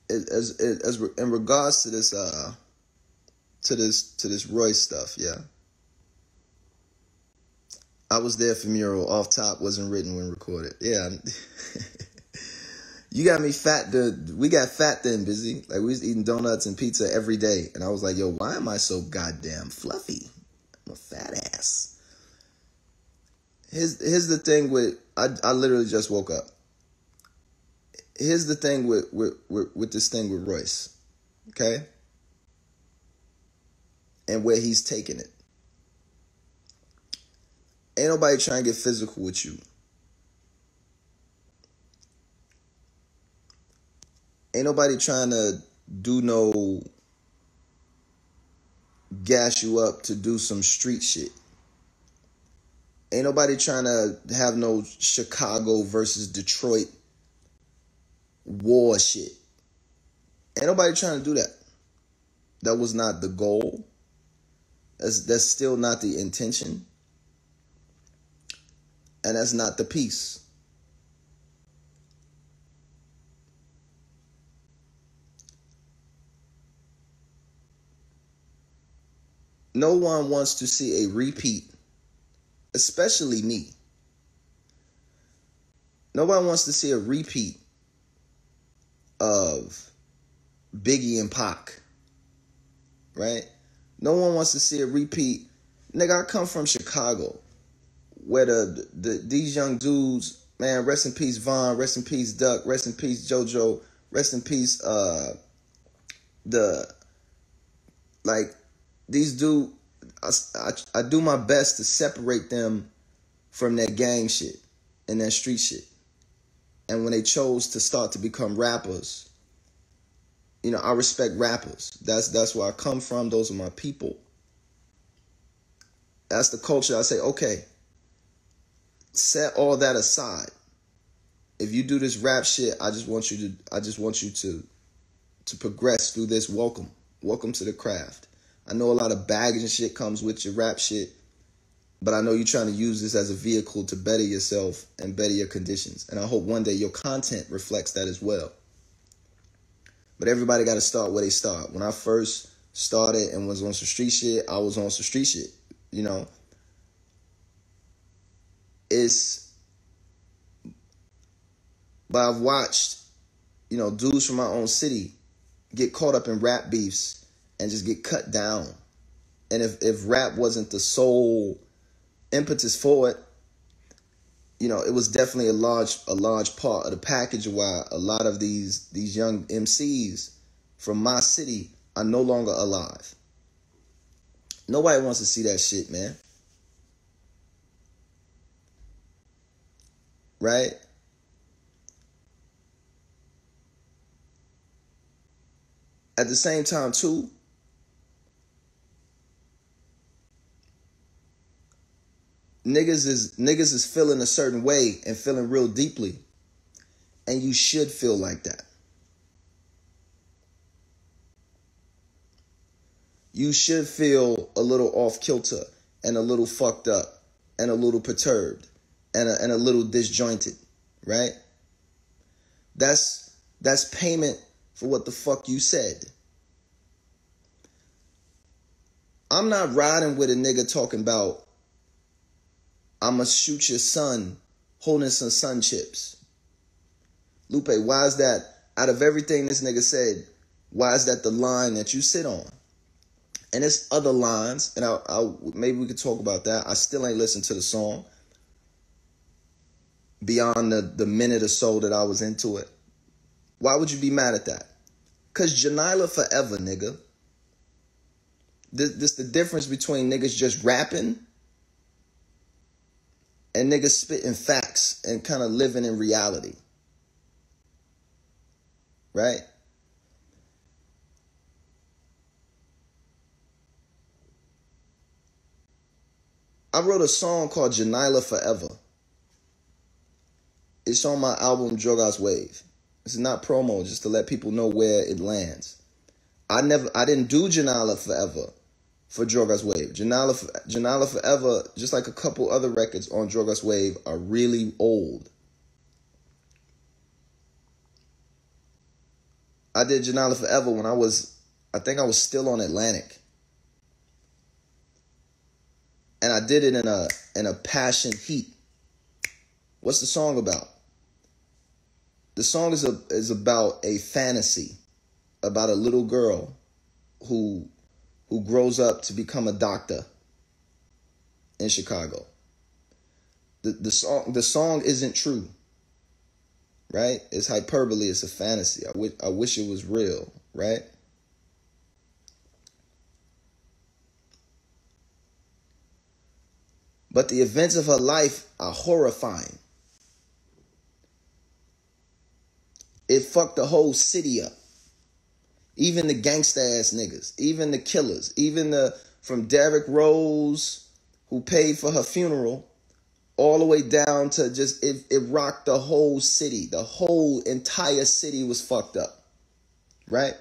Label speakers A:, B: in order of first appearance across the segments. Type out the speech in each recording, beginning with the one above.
A: as in regards to this Royce stuff, yeah. I was there for Mural. Off top, wasn't written when recorded. Yeah. You got me fat. We got fat then, busy. Like, we was eating donuts and pizza every day. And I was like, yo, why am I so goddamn fluffy? I'm a fat ass. Here's the thing with, I literally just woke up. Here's the thing with this thing with Royce. Okay? And where he's taking it. Ain't nobody trying to get physical with you. Ain't nobody trying to do no gas you up to do some street shit. Ain't nobody trying to have no Chicago versus Detroit war shit. Ain't nobody trying to do that. That was not the goal. That's still not the intention. And that's not the piece. No one wants to see a repeat, especially me. Nobody wants to see a repeat of Biggie and Pac, right? No one wants to see a repeat. Nigga, I come from Chicago, where these young dudes, man, rest in peace Vaughn, rest in peace Duck, rest in peace JoJo, rest in peace these dudes, I do my best to separate them from that gang shit and that street shit. And when they chose to start to become rappers, you know, I respect rappers. That's where I come from. Those are my people. That's the culture. I say, okay, set all that aside. If you do this rap shit, I just want you to progress through this. Welcome to the craft. I know a lot of baggage and shit comes with your rap shit, but I know you're trying to use this as a vehicle to better yourself and better your conditions. And I hope one day your content reflects that as well. But everybody got to start where they start. When I first started and was on some street shit, I was on some street shit, you know. But I've watched, you know, dudes from my own city get caught up in rap beefs and just get cut down. And if rap wasn't the sole impetus for it, you know, it was definitely a large part of the package of why a lot of these young MCs from my city are no longer alive. Nobody wants to see that shit, man. Right? At the same time, too, niggas is feeling a certain way and feeling real deeply. And you should feel like that. You should feel a little off kilter and a little fucked up and a little perturbed and a little disjointed, right? That's payment for what the fuck you said. I'm not riding with a nigga talking about I'ma shoot your son holding some sun chips. Lupe, why is that, out of everything this nigga said, why is that the line that you sit on? And there's other lines, and I'll maybe we could talk about that. I still ain't listened to the song beyond the minute or so that I was into it. Why would you be mad at that? Because Janila forever, nigga. This the difference between niggas just rapping and niggas spitting facts and kind of living in reality. Right? I wrote a song called Janila Forever. It's on my album Drogas Wave. This is not promo, just to let people know where it lands. I didn't do Janila Forever for Drogas Wave. Janila Forever, just like a couple other records on Drogas Wave, are really old. I did Janala Forever when I think I was still on Atlantic. And I did it in a passion heat. What's the song about? The song is about a fantasy, about a little girl who grows up to become a doctor in Chicago. The song isn't true, right? It's hyperbole. It's a fantasy. I wish it was real, right? But the events of her life are horrifying. It fucked the whole city up. Even the gangsta ass niggas, even the killers, even from Derrick Rose, who paid for her funeral, all the way down to just, it rocked the whole city. The whole entire city was fucked up, right?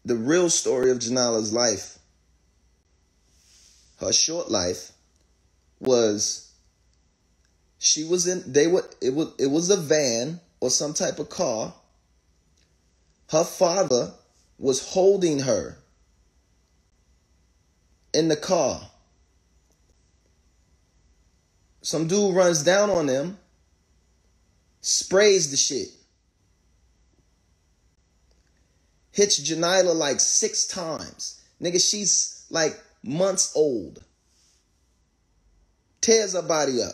A: The real story of Janala's life, her short life, was she was in, it was a van or some type of car. Her father was holding her in the car. Some dude runs down on them, sprays the shit, hits Janila like 6 times. Nigga, she's like months old. Tears her body up.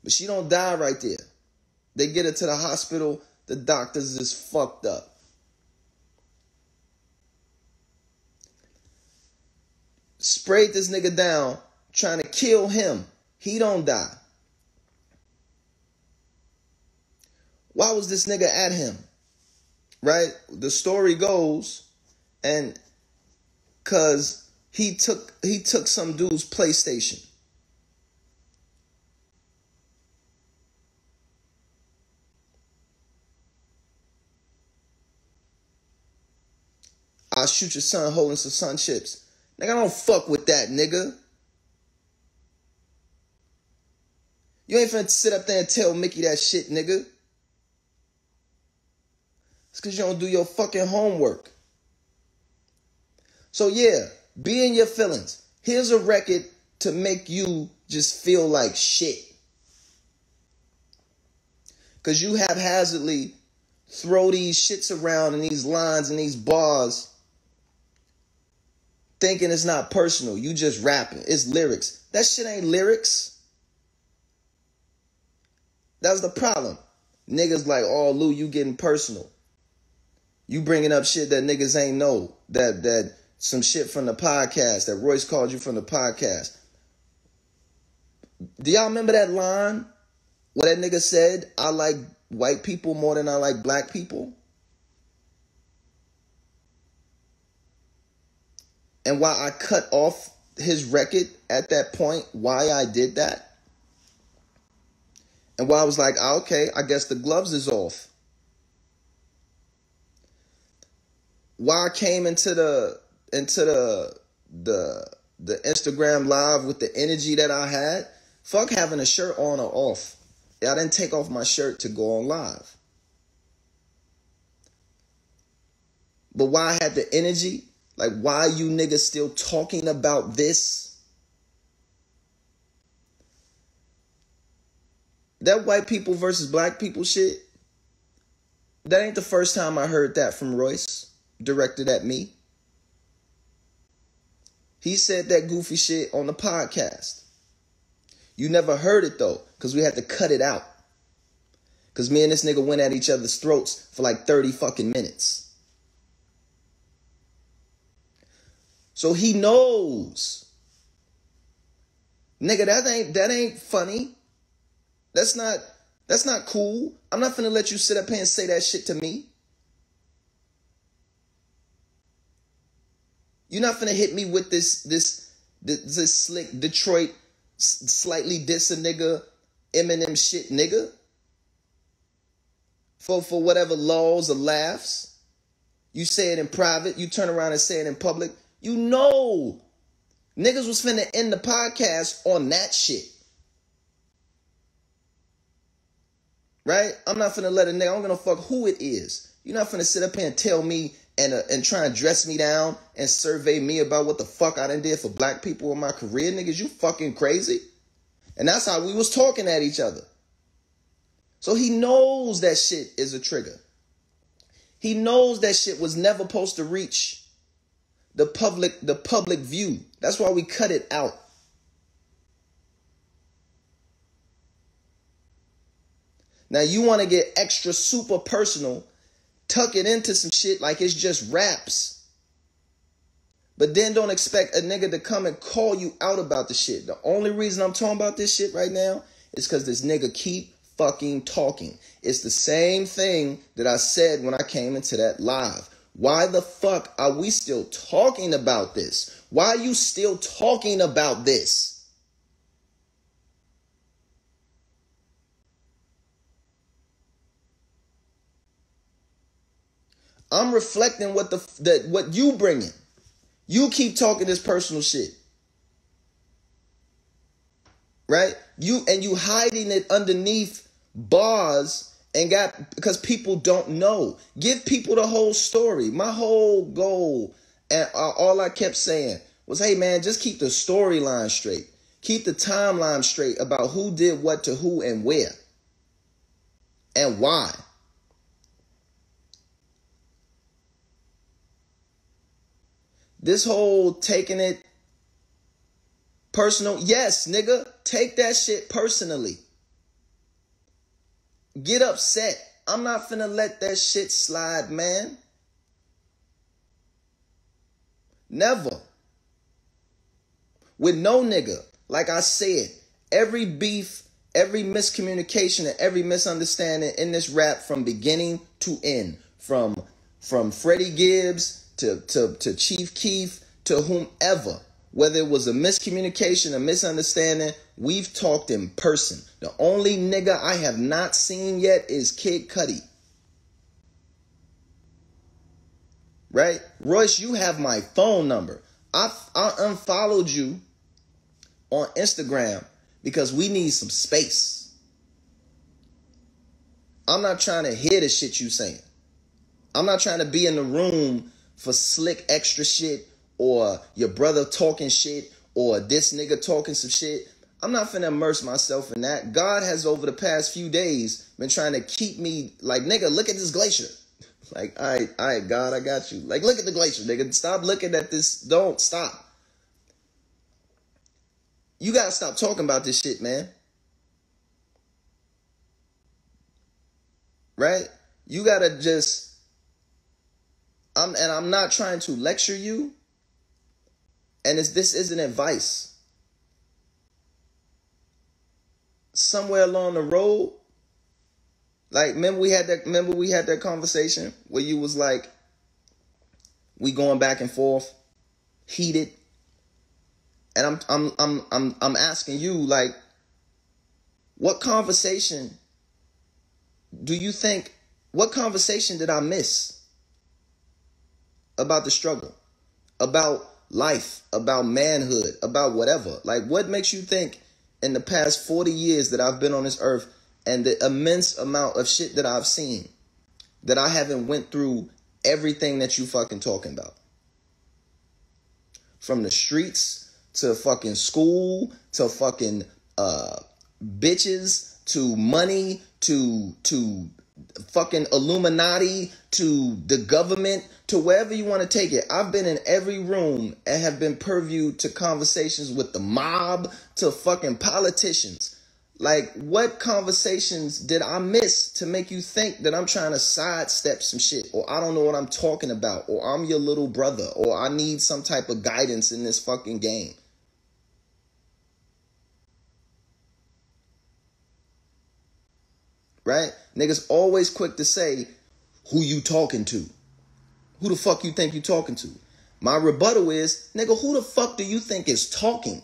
A: But she don't die right there. They get her to the hospital. The doctors is fucked up. Sprayed this nigga down, trying to kill him. He don't die. Why was this nigga at him? Right? The story goes, and cause he took some dude's PlayStation. I'll shoot your son holding some sun chips. Nigga, I don't fuck with that, nigga. You ain't finna sit up there and tell Mickey that shit, nigga. It's because you don't do your fucking homework. So yeah, be in your feelings. Here's a record to make you just feel like shit. Because you haphazardly throw these shits around and these lines and these bars thinking it's not personal. You just rapping. It's lyrics. That shit ain't lyrics. That's the problem. Niggas like, oh, Lou, you getting personal. You bringing up shit that niggas ain't know. That some shit from the podcast that Royce called you from the podcast. Do y'all remember that line where that nigga said, I like white people more than I like black people? And why I cut off his record at that point, why I did that. And why I was like, okay, I guess the gloves is off. Why I came into the Instagram live with the energy that I had. Fuck having a shirt on or off. I didn't take off my shirt to go on live. But why I had the energy, like why you niggas still talking about this? That white people versus black people shit, that ain't the first time I heard that from Royce, directed at me. He said that goofy shit on the podcast. You never heard it though, because we had to cut it out. Because me and this nigga went at each other's throats for like 30 fucking minutes. So he knows. Nigga, that ain't funny. That's not cool. I'm not finna let you sit up here and say that shit to me. You're not finna hit me with this slick Detroit slightly diss a nigga Eminem shit, nigga. For whatever laws or laughs. You say it in private, you turn around and say it in public. You know niggas was finna end the podcast on that shit. Right? I'm not finna let a nigga, I'm gonna fuck who it is. You're not finna sit up here and tell me and try and dress me down and survey me about what the fuck I done did for black people in my career. Niggas, you fucking crazy. And that's how we was talking at each other. So he knows that shit is a trigger. He knows that shit was never supposed to reach the public view. That's why we cut it out. Now you want to get extra super personal, tuck it into some shit like it's just raps. But then don't expect a nigga to come and call you out about the shit. The only reason I'm talking about this shit right now is because this nigga keep fucking talking. It's the same thing that I said when I came into that live. Why the fuck are we still talking about this? Why are you still talking about this? I'm reflecting what you bringing. You keep talking this personal shit. Right? You hiding it underneath bars and because people don't know. Give people the whole story. My whole goal and all I kept saying was, hey man, just keep the storyline straight. Keep the timeline straight about who did what to who and where. And why. This whole taking it personal. Yes, nigga, take that shit personally. Get upset. I'm not finna let that shit slide, man. Never. With no nigga. Like I said, every beef, every miscommunication, and every misunderstanding in this rap from beginning to end. From Freddie Gibbs to Chief Keef to whomever. Whether it was a miscommunication, a misunderstanding, we've talked in person. The only nigga I have not seen yet is Kid Cudi. Right? Royce, you have my phone number. I unfollowed you on Instagram because we need some space. I'm not trying to hear the shit you saying. I'm not trying to be in the room for slick extra shit or your brother talking shit or this nigga talking some shit. I'm not finna immerse myself in that. God has over the past few days been trying to keep me like, nigga, look at this glacier. Like, all right, God, I got you. Like, look at the glacier, nigga. Stop looking at this. Don't stop. You gotta stop talking about this shit, man. Right? You gotta just... I'm not trying to lecture you. And this isn't advice. Somewhere along the road, like remember we had that conversation where you was like, we going back and forth, heated. And I'm asking you, like, what conversation did I miss about the struggle, about life, about manhood, about whatever? Like, what makes you think in the past 40 years that I've been on this earth and the immense amount of shit that I've seen that I haven't went through everything that you fucking talking about? From the streets to fucking school to fucking bitches to money to fucking Illuminati to the government to wherever you want to take it. I've been in every room and have been purview to conversations with the mob to fucking politicians. Like, what conversations did I miss to make you think that I'm trying to sidestep some shit, or I don't know what I'm talking about, or I'm your little brother, or I need some type of guidance in this fucking game? Right? Niggas always quick to say, who you talking to? Who the fuck you think you talking to? My rebuttal is, nigga, who the fuck do you think is talking?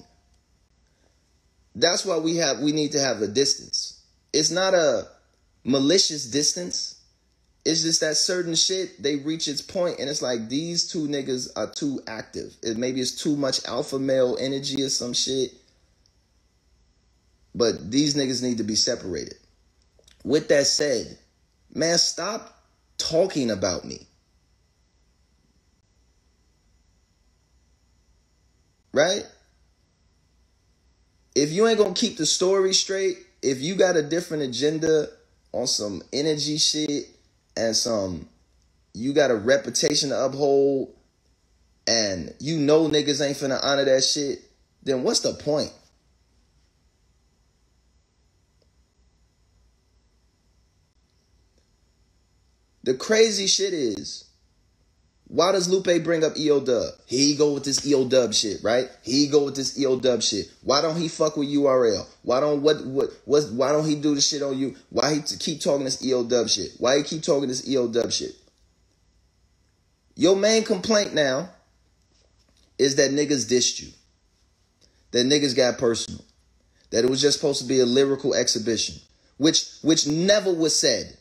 A: That's why we need to have a distance. It's not a malicious distance. It's just that certain shit, they reach its point and it's like, these two niggas are too active. Maybe it's too much alpha male energy or some shit. But these niggas need to be separated. with that said, man, stop talking about me. Right? If you ain't gonna keep the story straight, if you got a different agenda on some energy shit and you got a reputation to uphold and you know niggas ain't finna honor that shit, then what's the point? The crazy shit is, why does Lupe bring up EO Dub? Here he go with this EO Dub shit, right? Here he go with this EO Dub shit. Why don't he fuck with URL? Why don't he do the shit on you? Why he keep talking this EO Dub shit? Why he keep talking this EO Dub shit? Your main complaint now is that niggas dissed you. That niggas got personal. That it was just supposed to be a lyrical exhibition. Which never was said.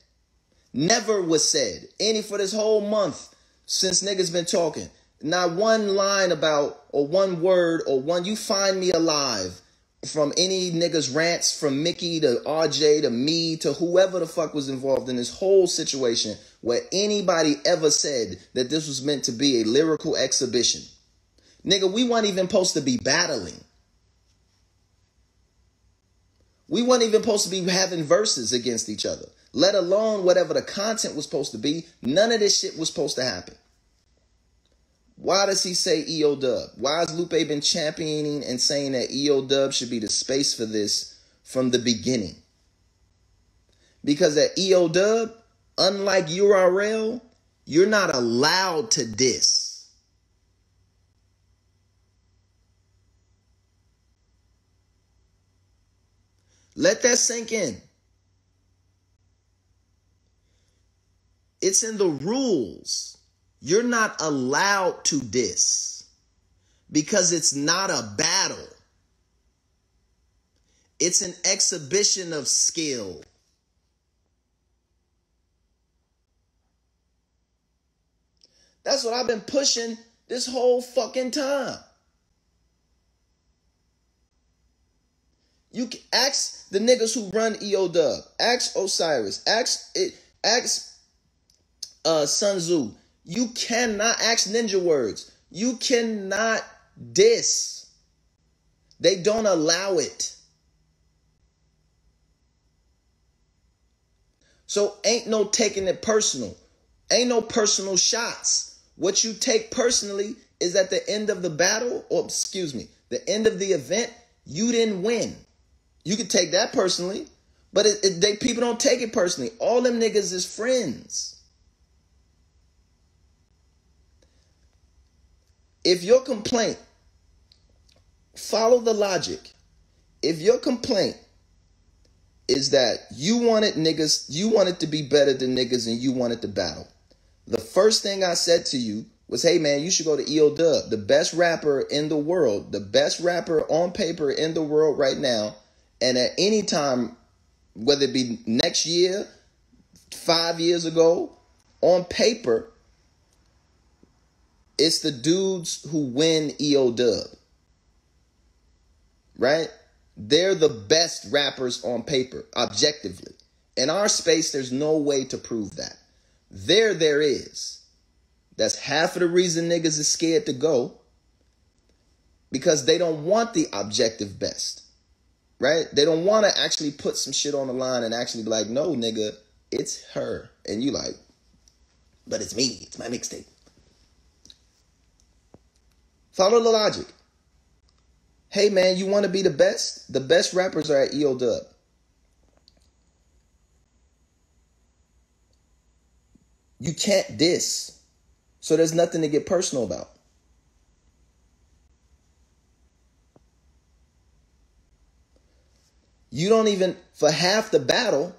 A: Never was said. Any for this whole month since niggas been talking. Not one line about, or one word, or one, you find me alive from any niggas rants, from Mickey to RJ to me to whoever the fuck was involved in this whole situation where anybody ever said that this was meant to be a lyrical exhibition. Nigga, we weren't even supposed to be battling. We weren't even supposed to be having verses against each other. Let alone whatever the content was supposed to be. None of this shit was supposed to happen. Why does he say EO Dub? Why has Lupe been championing and saying that EO Dub should be the space for this from the beginning? Because at EO Dub, unlike URL, you're not allowed to diss. Let that sink in. It's in the rules. You're not allowed to diss because it's not a battle. It's an exhibition of skill. That's what I've been pushing this whole fucking time. You can ask the niggas who run EO Dub. Ask Osiris. Ask Sun Tzu. You cannot ask Ninja Words. You cannot diss. They don't allow it. So ain't no taking it personal. Ain't no personal shots. What you take personally is at the end of the battle, or excuse me, the end of the event, you didn't win. You could take that personally, but people don't take it personally. All them niggas is friends. If your complaint, follow the logic. If your complaint is that you wanted to be better than niggas and you wanted to battle, the first thing I said to you was, hey man, you should go to EO Dub, the best rapper in the world, the best rapper on paper in the world right now. And at any time, whether it be next year, 5 years ago, on paper, it's the dudes who win EO Dub. Right? They're the best rappers on paper, objectively. In our space, there's no way to prove that. There is. That's half of the reason niggas is scared to go. Because they don't want the objective best. Right? They don't want to actually put some shit on the line and actually be like, no, nigga, it's her. And you like, but it's me. It's my mixtape. Follow the logic. Hey, man, you want to be the best? The best rappers are at EO Dub. You can't diss. So there's nothing to get personal about. You don't even, for half the battle,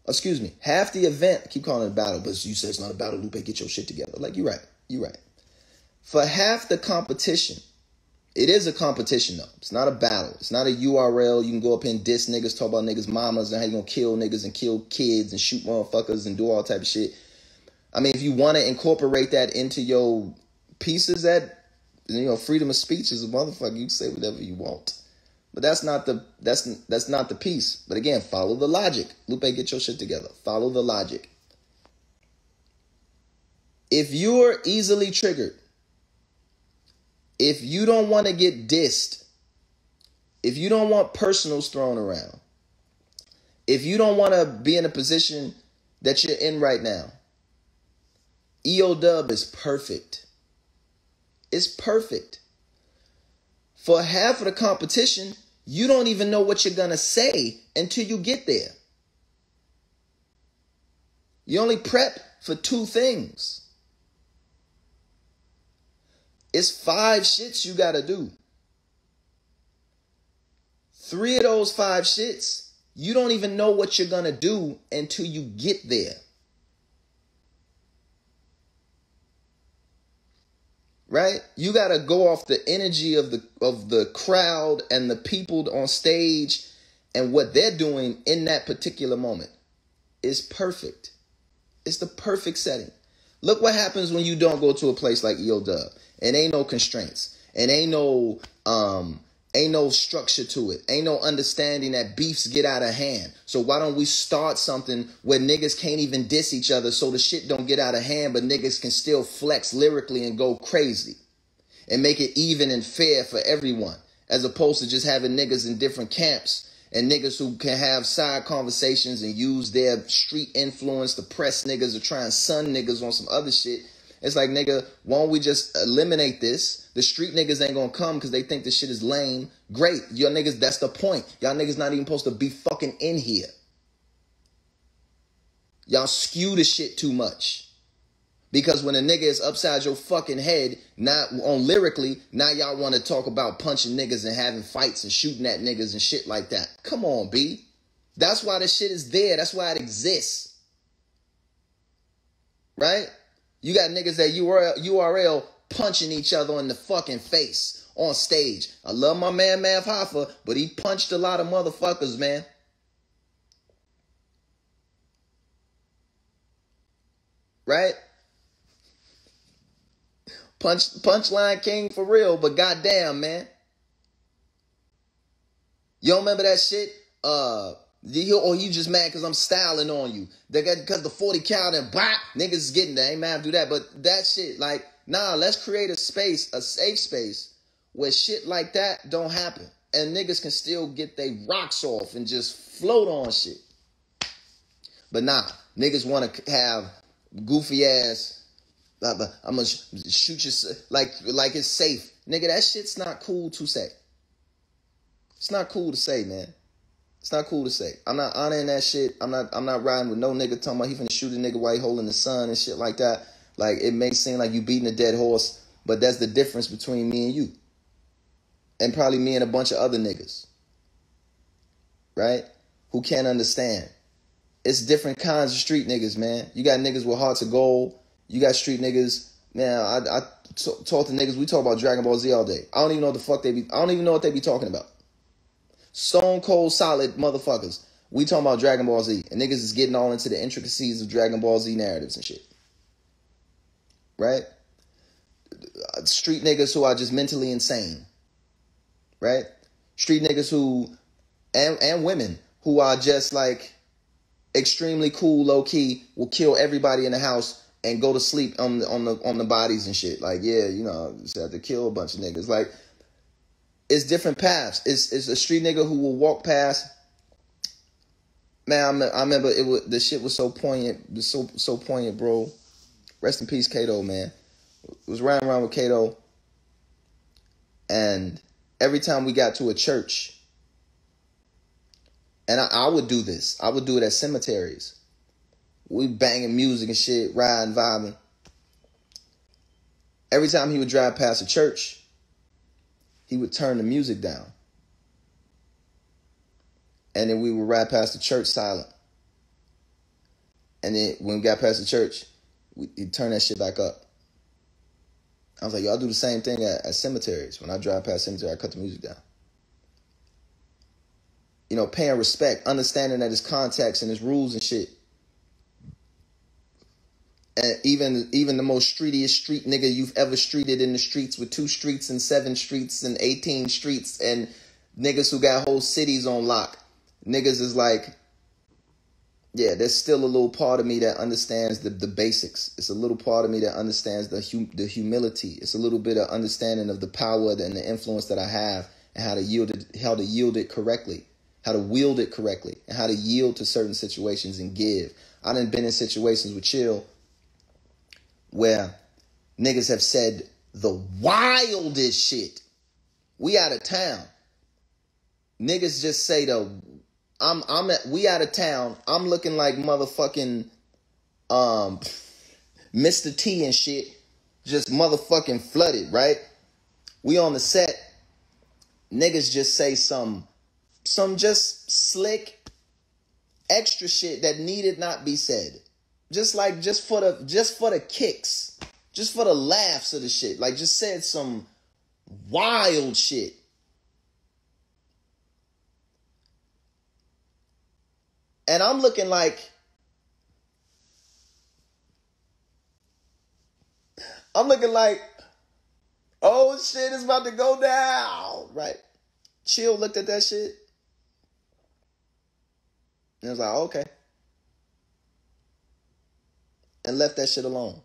A: half the event, I keep calling it a battle, but you said it's not a battle, Lupe, get your shit together. Like, you're right. For half the competition, it is a competition though. It's not a battle. It's not a URL. You can go up and diss niggas, talk about niggas' mamas and how you gonna kill niggas and kill kids and shoot motherfuckers and do all type of shit. I mean, if you want to incorporate that into your pieces, that, freedom of speech is a motherfucker. You can say whatever you want. But that's not the piece. But again, follow the logic. Lupe, get your shit together. Follow the logic. If you're easily triggered, if you don't want to get dissed, if you don't want personals thrown around, if you don't want to be in a position that you're in right now, EO Dub is perfect. It's perfect. For half of the competition, you don't even know what you're going to say until you get there. You only prep for 2 things. It's 5 shits you got to do. 3 of those 5 shits, you don't even know what you're going to do until you get there. Right? You got to go off the energy of the crowd and the people on stage and what they're doing in that particular moment. It's perfect. It's the perfect setting. Look what happens when you don't go to a place like EO Dub. And ain't no constraints. And ain't no structure to it. Ain't no understanding that beefs get out of hand. So why don't we start something where niggas can't even diss each other so the shit don't get out of hand, but niggas can still flex lyrically and go crazy and make it even and fair for everyone, as opposed to just having niggas in different camps and niggas who can have side conversations and use their street influence to press niggas or try and sun niggas on some other shit. It's like, nigga, why don't we just eliminate this? The street niggas ain't gonna come because they think this shit is lame. Great. Your niggas, that's the point. Y'all niggas not even supposed to be fucking in here. Y'all skew the shit too much. Because when a nigga is upside your fucking head, not on lyrically, now y'all want to talk about punching niggas and having fights and shooting at niggas and shit like that. Come on, B. That's why this shit is there. That's why it exists. Right? You got niggas at URL punching each other in the fucking face on stage. I love my man Mav Hoffa, but he punched a lot of motherfuckers, man. Right? Punchline king for real, but goddamn, man. You don't remember that shit? You just mad because I'm styling on you. Because the 40 cal and bop, niggas is getting that. Ain't mad to do that. But that shit, like, nah, let's create a space, a safe space, where shit like that don't happen. And niggas can still get their rocks off and just float on shit. But nah, niggas want to have goofy ass, I'm going to shoot you like it's safe. Nigga, that shit's not cool to say. It's not cool to say, man. It's not cool to say. I'm not honoring that shit. I'm not riding with no nigga talking about he finna shoot a nigga while he holding the sun and shit like that. Like, it may seem like you beating a dead horse, but that's the difference between me and you. And probably me and a bunch of other niggas. Right? Who can't understand. It's different kinds of street niggas, man. You got niggas with hearts of gold. You got street niggas. Man, I talk to niggas. We talk about Dragon Ball Z all day. I don't even know what the fuck I don't even know what they be talking about. Stone cold solid motherfuckers. We talking about Dragon Ball Z. And niggas is getting all into the intricacies of Dragon Ball Z narratives and shit. Right? Street niggas who are just mentally insane. Right? Street niggas who, and women who are just like extremely cool, low key, will kill everybody in the house and go to sleep on the bodies and shit. Like, yeah, you know, just have to kill a bunch of niggas. Like, it's different paths. It's a street nigga who will walk past. Man, I remember the shit was so poignant, so poignant, bro. Rest in peace, Kato, man. It was riding around with Kato, and every time we got to a church, and I would do this. I would do it at cemeteries. We banging music and shit, riding, vibing. Every time he would drive past a church, he would turn the music down. And then we would ride past the church silent. And then when we got past the church, he'd turn that shit back up. I was like, y'all do the same thing at cemeteries. When I drive past cemetery, I cut the music down. You know, paying respect, understanding that there's context and there's rules and shit. And even the most streetiest street nigga you've ever streeted in the streets with 2 streets and 7 streets and 18 streets and Niggas who got whole cities on lock. Niggas is like, yeah, there's still a little part of me that understands the basics. It's a little part of me that understands the humility. It's a little bit of understanding of the power and the influence that I have, and how to yield it correctly, how to wield it correctly, and how to yield to certain situations and give. I done been in situations with Chill where niggas have said the wildest shit. We out of town. Niggas just say we out of town. I'm looking like motherfucking Mr. T and shit. Just motherfucking flooded, right? We on the set. Niggas just say some just slick extra shit that needed not be said. Just for the kicks. Just for the laughs of the shit. Like, just said some wild shit. And I'm looking like, oh shit, it's about to go down, right? Chill looked at that shit. And was like, okay. And left that shit alone.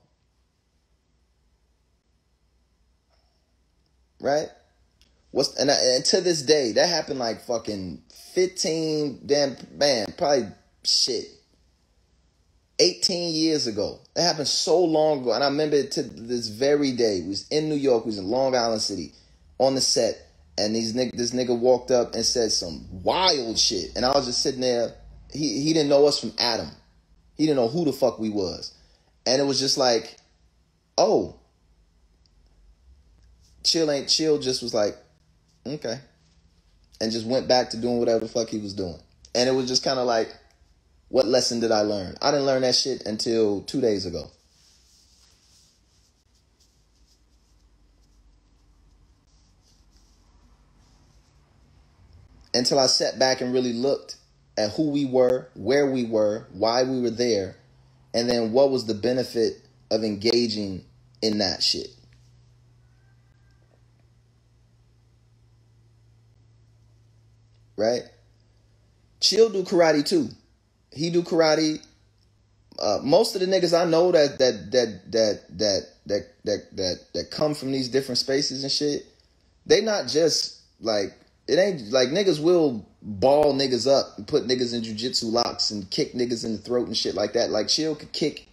A: Right? And to this day, that happened like fucking 18 years ago. That happened so long ago. And I remember it to this very day. We was in New York. We was in Long Island City on the set. And this nigga walked up and said some wild shit. And I was just sitting there. He didn't know us from Adam. He didn't know who the fuck we was. And it was just like, oh. Chill just was like, okay. And just went back to doing whatever the fuck he was doing. And it was just kind of like, what lesson did I learn? I didn't learn that shit until 2 days ago. Until I sat back and really looked at who we were, where we were, why we were there, and then what was the benefit of engaging in that shit. Right? Chill do karate too. He do karate. Most of the niggas I know that come from these different spaces and shit, they not just like, it ain't like niggas will ball niggas up and put niggas in jujitsu locks and kick niggas in the throat and shit like that. Like, Chill could kick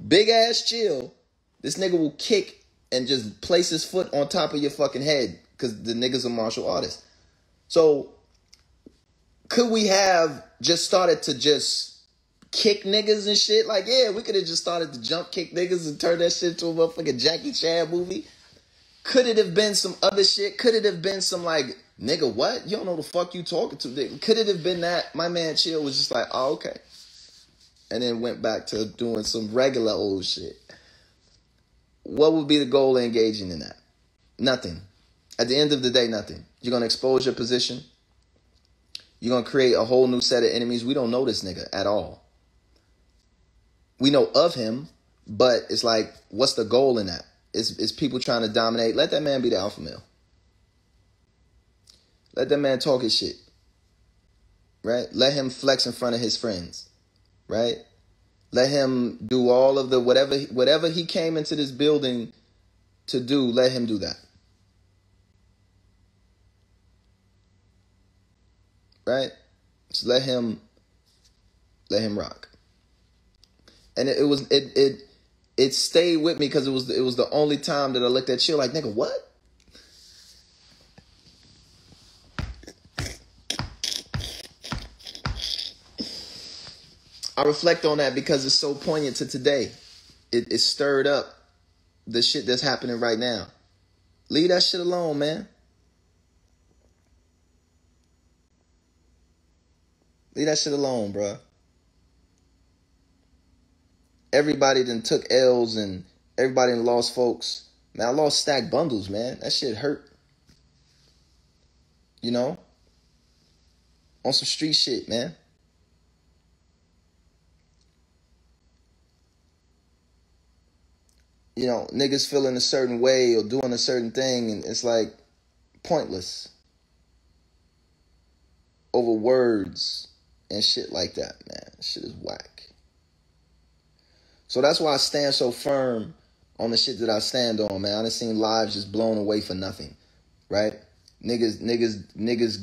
A: big ass Chill. This nigga will kick and just place his foot on top of your fucking head because the nigga's a martial artist. So, could we have just started to just kick niggas and shit? Like, yeah, we could have just started to jump kick niggas and turn that shit into a motherfucking Jackie Chan movie. Could it have been some other shit? Could it have been some like, nigga, what? You don't know the fuck you talking to. Could it have been that? My man Chill was just like, oh, okay. And then went back to doing some regular old shit. What would be the goal of engaging in that? Nothing. At the end of the day, nothing. You're going to expose your position. You're going to create a whole new set of enemies. We don't know this nigga at all. We know of him, but it's like, what's the goal in that? It's people trying to dominate. Let that man be the alpha male. Let that man talk his shit. Right? Let him flex in front of his friends. Right? Let him do all of the whatever he came into this building to do, let him do that. Right? Just let him rock. And it stayed with me because it was the only time that I looked at Chill like, nigga, what? I reflect on that because it's so poignant to today. It stirred up the shit that's happening right now. Leave that shit alone, man. Leave that shit alone, bro. Everybody done took L's and everybody done lost folks. Man, I lost stacked bundles, man. That shit hurt. You know? On some street shit, man. You know, niggas feeling a certain way or doing a certain thing, and it's like, pointless over words and shit like that, man. Shit is whack. So that's why I stand so firm on the shit that I stand on, man. I done seen lives just blown away for nothing, right? Niggas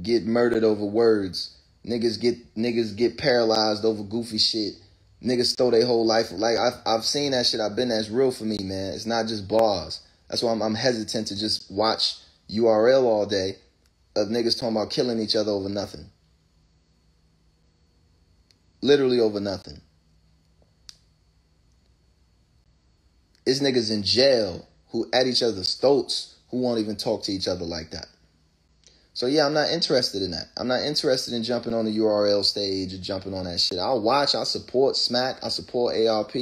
A: get murdered over words. Niggas get paralyzed over goofy shit. Niggas throw their whole life. Like I've seen that shit. I've been there. It's real for me, man. It's not just bars. That's why I'm hesitant to just watch URL all day of niggas talking about killing each other over nothing. Literally over nothing. It's niggas in jail who at each other's throats who won't even talk to each other like that. So yeah, I'm not interested in that. I'm not interested in jumping on the URL stage or jumping on that shit. I'll watch, I support Smack, I support ARP,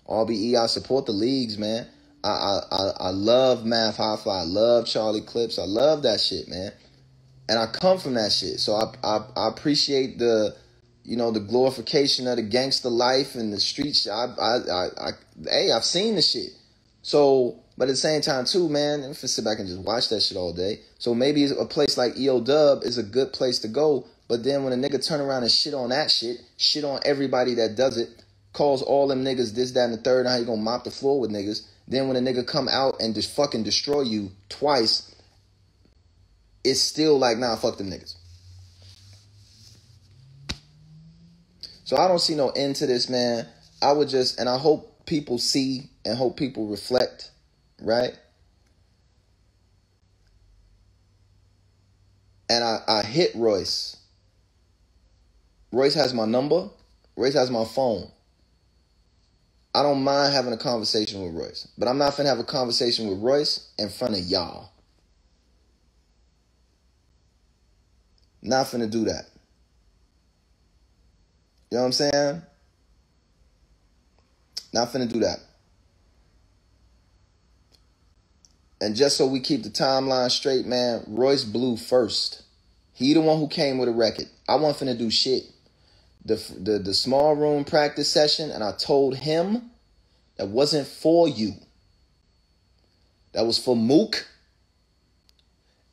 A: RBE, I support the leagues, man. I love Math Hi-Fi, I love Charlie Clips, I love that shit, man. And I come from that shit. So I appreciate the glorification of the gangster life and the street shit. Hey, I've seen the shit. So, but at the same time too, man, if I sit back and just watch that shit all day. So maybe a place like EO Dub is a good place to go. But then when a nigga turn around and shit on that shit on everybody that does it, calls all them niggas this, that, and the third, and how you gonna mop the floor with niggas. Then when a nigga come out and just fucking destroy you twice, it's still like, nah, fuck them niggas. So I don't see no end to this, man. I would just, and I hope people see and hope people reflect, right? And I hit Royce. Royce has my number. Royce has my phone. I don't mind having a conversation with Royce. But I'm not finna have a conversation with Royce in front of y'all. Not finna do that. You know what I'm saying? Not finna do that. And just so we keep the timeline straight, man, Royce blew first. He the one who came with a record. I wasn't finna do shit. The small room practice session, and I told him that wasn't for you. That was for Mook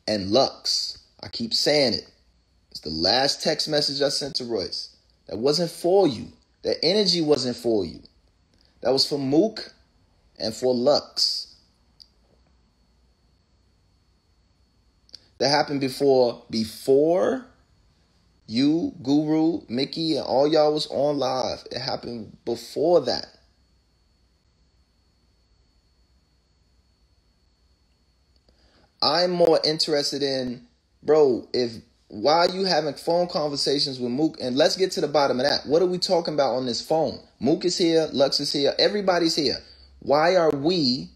A: and Lux. I keep saying it. It's the last text message I sent to Royce. That wasn't for you. That energy wasn't for you. That was for Mook and for Lux. That happened before you, Guru, Mickey, and all y'all was on live. It happened before that. I'm more interested in, bro, why are you having phone conversations with Mook? And let's get to the bottom of that. What are we talking about on this phone? Mook is here, Lux is here, everybody's here. Why are we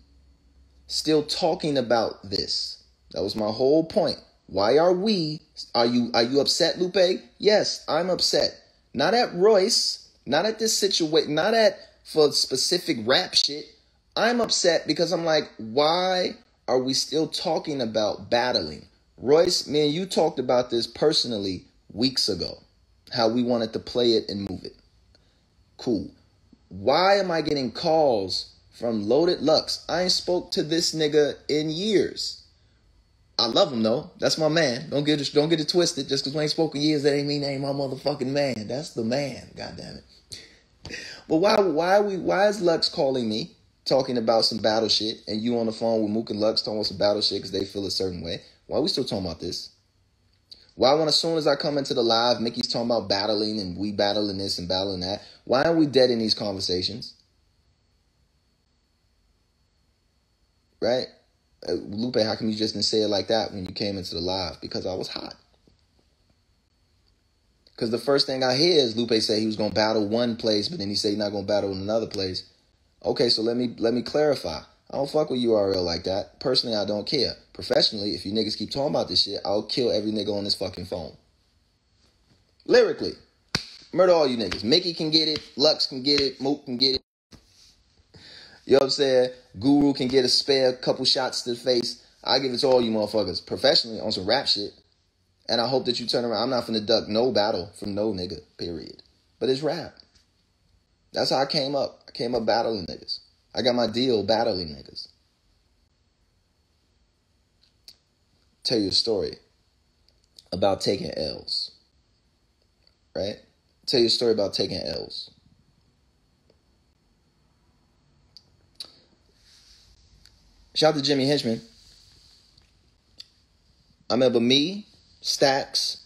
A: still talking about this? That was my whole point. Why are we? Are you upset, Lupe? Yes, I'm upset. Not at Royce, not at this situation, not at for specific rap shit. I'm upset because I'm like, why are we still talking about battling? Royce, me and you talked about this personally weeks ago. How we wanted to play it and move it. Cool. Why am I getting calls from Loaded Lux? I ain't spoke to this nigga in years. I love him though. That's my man. Don't get it twisted. Just because we ain't spoken years, that ain't mean they ain't my motherfucking man. That's the man. God damn it. But why is Lux calling me talking about some battle shit and you on the phone with Mook and Lux talking about some battle shit because they feel a certain way? Why are we still talking about this? Why when as soon as I come into the live, Mickey's talking about battling and we battling this and battling that? Why aren't we dead in these conversations? Right? Lupe, how come you just didn't say it like that when you came into the live? Because I was hot. Because the first thing I hear is Lupe say he was going to battle one place, but then he said he's not going to battle in another place. Okay, so let me clarify. I don't fuck with URL like that. Personally, I don't care. Professionally, if you niggas keep talking about this shit, I'll kill every nigga on this fucking phone. Lyrically. Murder all you niggas. Mickey can get it. Lux can get it. Mook can get it. You know what I'm saying? Guru can get a spare couple shots to the face. I give it to all you motherfuckers. Professionally, on some rap shit. And I hope that you turn around. I'm not finna duck no battle from no nigga, period. But it's rap. That's how I came up. I came up battling niggas. I got my deal battling niggas. tell you a story about taking L's. Right? Tell you a story about taking L's. Shout out to Jimmy Henchman. I remember me, Stacks,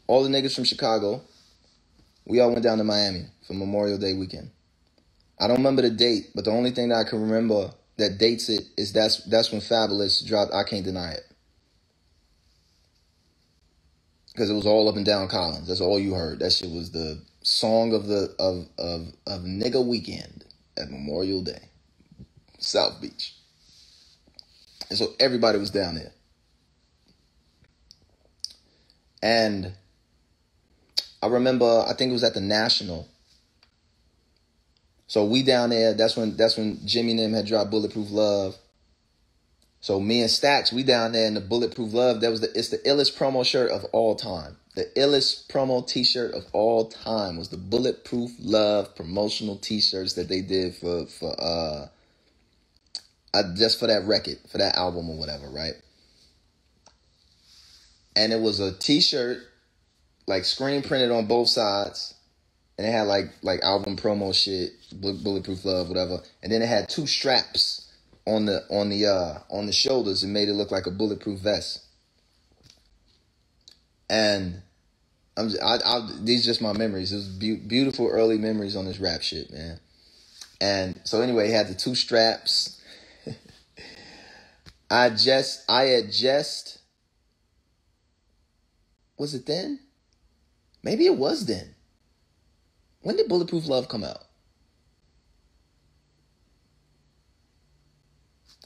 A: all the niggas from Chicago. We all went down to Miami for Memorial Day weekend. I don't remember the date, but the only thing that I can remember that dates it is that's when Fabulous dropped I Can't Deny It. Because it was all up and down Collins. That's all you heard. That shit was the song of nigga weekend at Memorial Day. South Beach. And so everybody was down there. And I remember, I think it was at the National. So we down there, that's when Jimmy and them had dropped Bulletproof Love. So me and Stacks, we down there in the Bulletproof Love. It's the illest promo shirt of all time. The illest promo t-shirt of all time was the Bulletproof Love promotional t-shirts that they did for just for that record, for that album or whatever, right? And it was a t-shirt, like screen printed on both sides, and it had like album promo shit, Bulletproof Love, whatever. And then it had two straps on the shoulders and made it look like a bulletproof vest. And these are just my memories. It was beautiful early memories on this rap shit, man. And so anyway, it had the two straps. I had just, was it then? Maybe it was then. When did Bulletproof Love come out?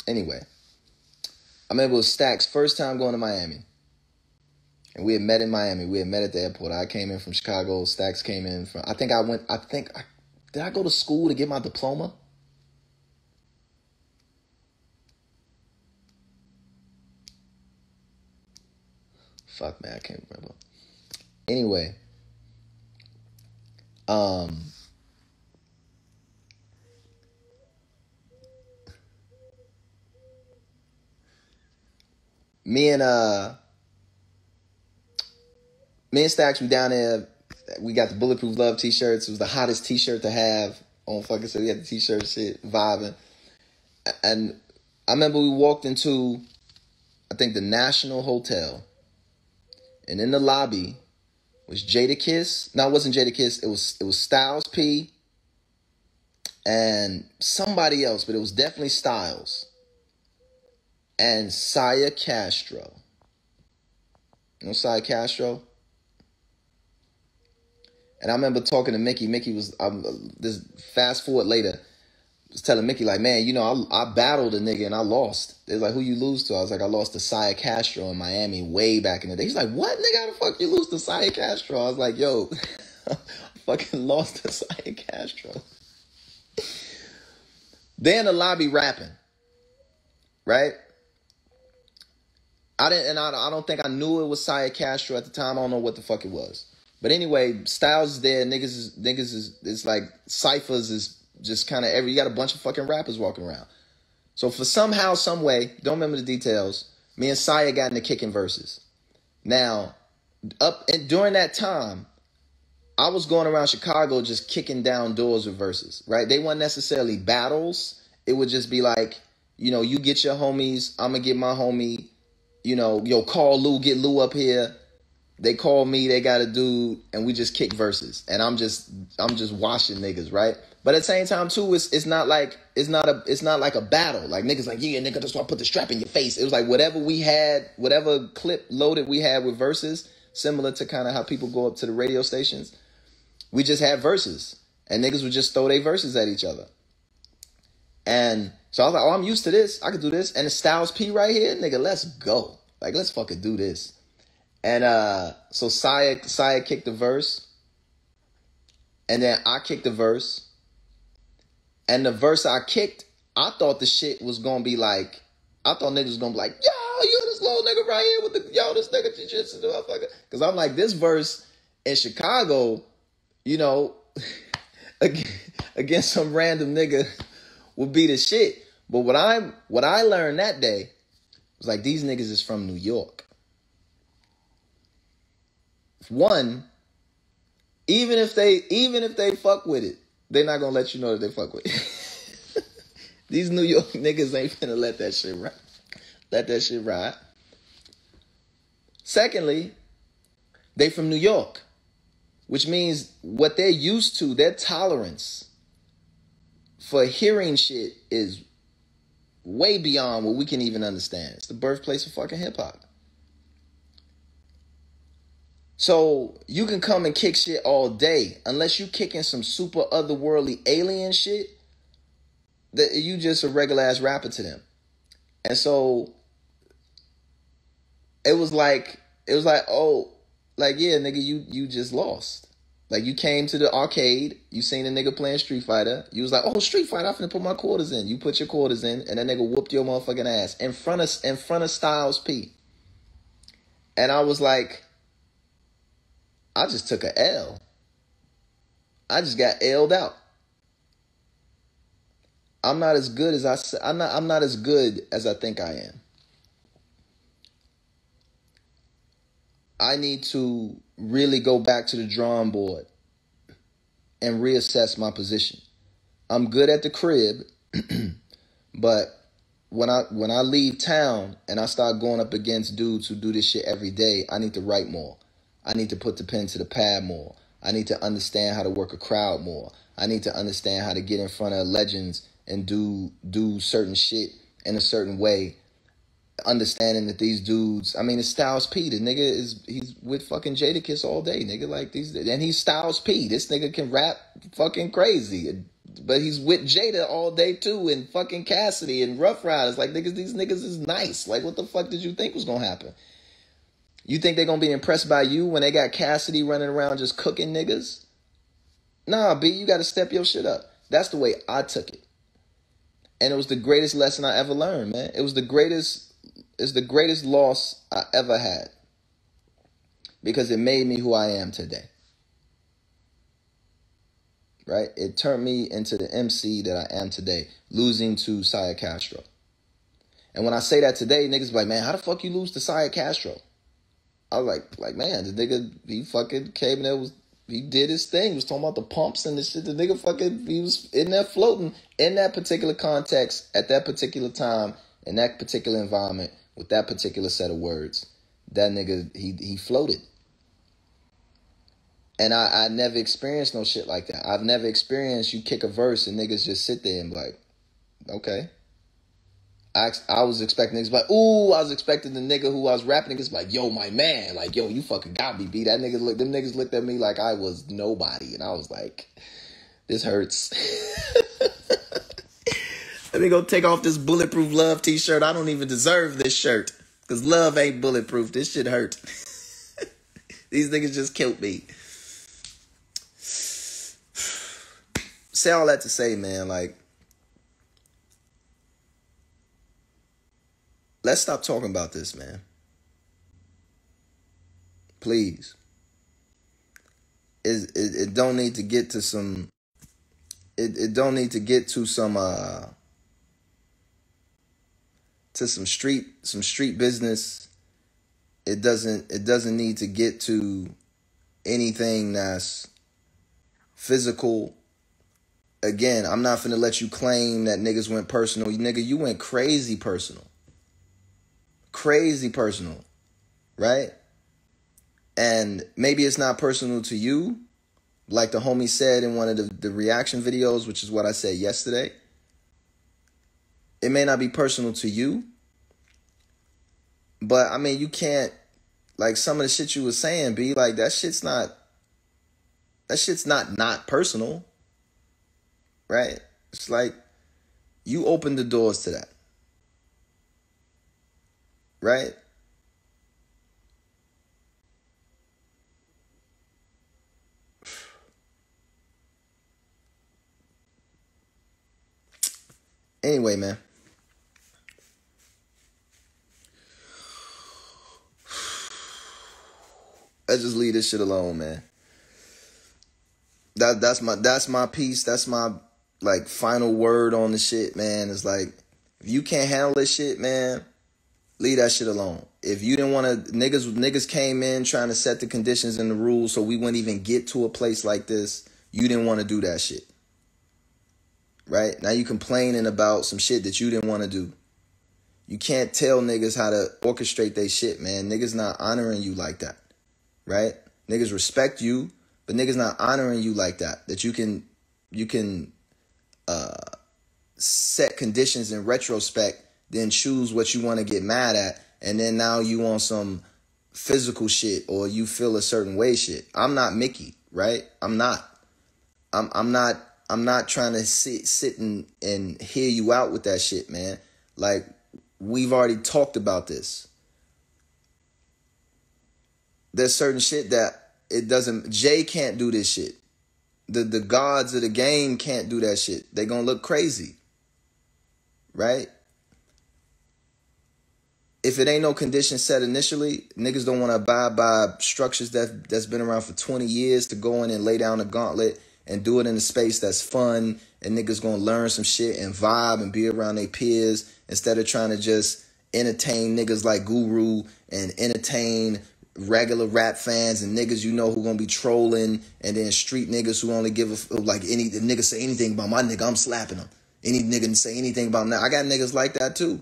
A: Anyway, I remember it was Stack's first time going to Miami. And we had met in Miami. We had met at the airport. I came in from Chicago. Stax came in from, did I go to school to get my diploma? Fuck, man, I can't remember. Anyway, me and Stacks, we down there. We got the Bulletproof Love t-shirts. It was the hottest t-shirt to have on fucking, so we had the t-shirt shit, vibing. And I remember we walked into, I think, the National Hotel. And in the lobby was Jadakiss. No, it wasn't Jadakiss. It was Styles P and somebody else, but it was definitely Styles. And Saya Castro. You know Saya Castro? And I remember talking to Mickey. Mickey was, this fast forward later, was telling Mickey, like, man, you know, I battled a nigga and I lost. They're like, who you lose to? I was like, I lost to Saya Castro in Miami way back in the day. He's like, what, nigga? How the fuck you lose to Saya Castro? I was like, yo, I fucking lost to Saya Castro. They in the lobby rapping, right? I don't think I knew it was Saya Castro at the time. I don't know what the fuck it was. But anyway, Styles is there. Niggas is it's like ciphers is just kind of you got a bunch of fucking rappers walking around. So for somehow, some way, don't remember the details, me and Saya got into kicking verses. Now, during that time, I was going around Chicago just kicking down doors with verses, right? They weren't necessarily battles. It would just be like, you know, you get your homies, I'm going to get my homie, you know, yo, call Lou, get Lou up here. They call me, they got a dude, and we just kick verses. And I'm just washing niggas, right? But at the same time, too, it's not like a battle. Like niggas like, yeah, nigga, that's why I put the strap in your face. It was like whatever we had, whatever clip loaded we had with verses, similar to kind of how people go up to the radio stations. We just had verses. And niggas would just throw their verses at each other. And so I was like, oh, I'm used to this. I could do this. And the Styles P right here, nigga, let's go. Like, let's fucking do this. And so Saya kicked the verse. And then I kicked the verse. And the verse I kicked, I thought the shit was going to be like, I thought niggas was going to be like, yo, you this little nigga right here with the, yo, this nigga jiu-jitsu, motherfucker. Because I'm like, this verse in Chicago, you know, against some random nigga would be the shit. But what I learned that day It's like these niggas is from New York. One, even if they fuck with it, they're not gonna let you know that they fuck with it. These New York niggas ain't finna let that shit ride. Let that shit ride. Secondly, they from New York, which means what they're used to, their tolerance for hearing shit is way beyond what we can even understand. It's the birthplace of fucking hip hop. So you can come and kick shit all day, unless you kicking some super otherworldly alien shit, that you just a regular ass rapper to them. And so it was like, oh, like, yeah, nigga, you just lost. Like, you came to the arcade, you seen a nigga playing Street Fighter, you was like, oh, Street Fighter, I'm finna put my quarters in. You put your quarters in, and that nigga whooped your motherfucking ass in front of Styles P. And I was like, I just took a L. I just got L'd out. I'm not as good as I'm not as good as I think I am. I need to really go back to the drawing board and reassess my position. I'm good at the crib, but when I leave town and I start going up against dudes who do this shit every day, I need to write more. I need to put the pen to the pad more. I need to understand how to work a crowd more. I need to understand how to get in front of legends and do certain shit in a certain way. Understanding that these dudes, I mean, it's Styles P. The nigga he's with fucking Jadakiss all day, nigga. Like these, and he's Styles P. This nigga can rap fucking crazy, but he's with Jada all day too, and fucking Cassidy and Rough Riders. Like niggas, these niggas is nice. Like what the fuck did you think was gonna happen? You think they're gonna be impressed by you when they got Cassidy running around just cooking niggas? Nah, B, you gotta step your shit up. That's the way I took it. And it was the greatest lesson I ever learned, man. It's the greatest loss I ever had. Because it made me who I am today. Right? It turned me into the MC that I am today, losing to Saya Castro. And when I say that today, niggas be like, man, how the fuck you lose to Saya Castro? I was like, man, the nigga, he fucking came in there, he did his thing. He was talking about the pumps and the shit. The nigga fucking, he was in there floating in that particular context, at that particular time, in that particular environment, with that particular set of words. That nigga, he floated. And I never experienced no shit like that. I've never experienced you kick a verse and niggas just sit there and be like, okay. I was expecting niggas like, ooh, I was expecting the nigga who I was rapping niggas like, yo, my man, like, yo, you fucking got me, B. Them niggas looked at me like I was nobody, and I was like, this hurts. Let me go take off this Bulletproof Love t-shirt. I don't even deserve this shirt, because love ain't bulletproof. This shit hurt. These niggas just killed me. Say all that to say, man, like, let's stop talking about this, man. Please. It don't need to get to some. It don't need to get to some street business. It doesn't need to get to anything that's physical. Again, I'm not finna let you claim that niggas went personal. Nigga, you went crazy personal. Crazy personal, right? And maybe it's not personal to you, like the homie said in one of the reaction videos, which is what I said yesterday. It may not be personal to you, but I mean, you can't, like some of the shit you was saying, be like, that shit's not personal, right? It's like you opened the doors to that. Right? Anyway, man. Let's just leave this shit alone, man. That's my piece. That's my like final word on the shit, man. It's like, if you can't handle this shit, man, Leave that shit alone. If you didn't want to, niggas came in trying to set the conditions and the rules so we wouldn't even get to a place like this. You didn't want to do that shit. Right? Now you complaining about some shit that you didn't want to do. You can't tell niggas how to orchestrate their shit, man. Niggas not honoring you like that. Right? Niggas respect you, but niggas not honoring you like that. That you can set conditions in retrospect, then choose what you want to get mad at, and then now you want some physical shit or you feel a certain way shit. I'm not Mickey, right? I'm not trying to sit and hear you out with that shit, man. Like, we've already talked about this. There's certain shit that it doesn't, Jay can't do this shit. The gods of the game can't do that shit. They gonna look crazy. Right? If it ain't no condition set initially, niggas don't want to abide by structures that's been around for 20 years to go in and lay down a gauntlet and do it in a space that's fun, and niggas gonna learn some shit and vibe and be around their peers instead of trying to just entertain niggas like Guru and entertain regular rap fans and niggas you know who gonna be trolling, and then street niggas who only give a like any nigga say anything about my nigga, I'm slapping them. Any nigga say anything about now, I got niggas like that too.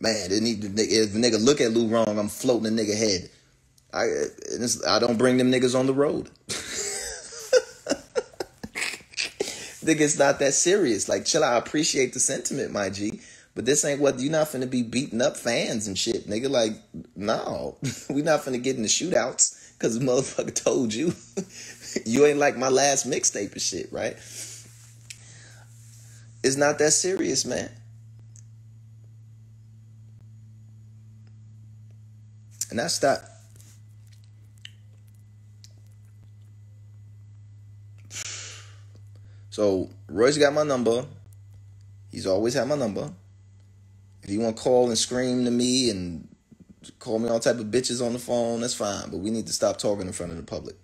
A: Man, if a nigga look at Lou wrong, I'm floating a nigga head. I don't bring them niggas on the road. Nigga, it's not that serious. Like, chill out. I appreciate the sentiment, my G. But this ain't what, you're not finna be beating up fans and shit, nigga. Like, no. We not finna get in the shootouts because the motherfucker told you. You ain't like my last mixtape and shit, right? It's not that serious, man. And that's that. So, Royce got my number. He's always had my number. If you want to call and scream to me and call me all type of bitches on the phone, that's fine. But we need to stop talking in front of the public.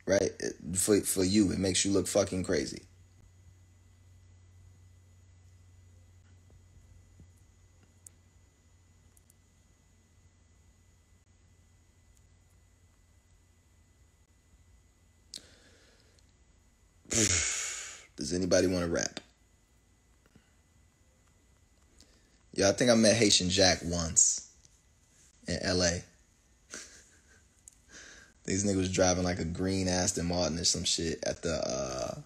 A: Right? For you, it makes you look fucking crazy. Does anybody want to rap? Yeah, I think I met Haitian Jack once in LA. These niggas was driving like a green Aston Martin or some shit at the,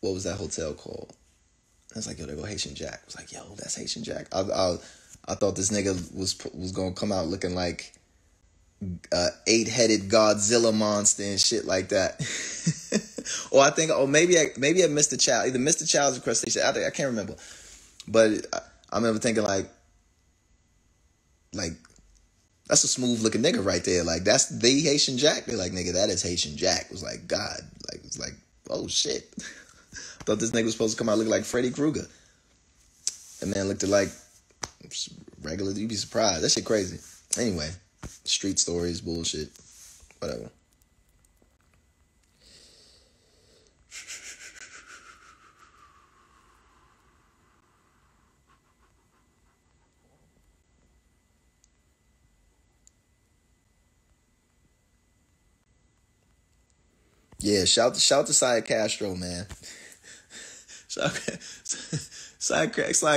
A: what was that hotel called? I was like, yo, there go Haitian Jack. I was like, yo, that's Haitian Jack. I thought this nigga was going to come out looking like 8-headed Godzilla monster and shit like that. Or I think, maybe I missed the child. Either Mr. Child's or Crustacean. I can't remember. But I remember thinking like that's a smooth looking nigga right there. Like, that's the Haitian Jack. They're like, nigga, that is Haitian Jack. It was like, God, like, it's like, oh shit. I thought this nigga was supposed to come out looking like Freddy Krueger. And man looked like regular. You'd be surprised. That shit crazy. Anyway, street stories, bullshit, whatever. Yeah, shout to Side Castro, man. Side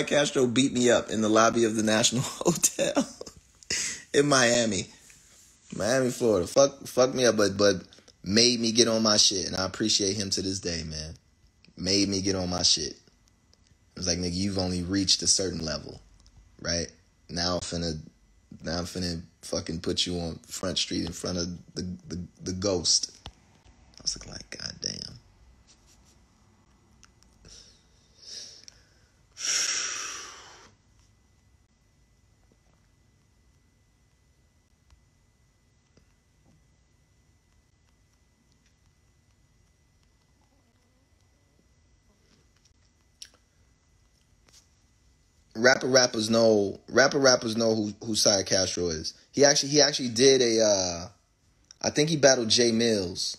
A: Castro beat me up in the lobby of the National Hotel in Miami, Florida. Fuck me up, but made me get on my shit, and I appreciate him to this day, man. Made me get on my shit. It was like, nigga, you've only reached a certain level, right? Now I'm finna fucking put you on Front Street in front of the ghost. I was like, God damn. Rappers know who Side Castro is. He actually did I think he battled Jay Mills.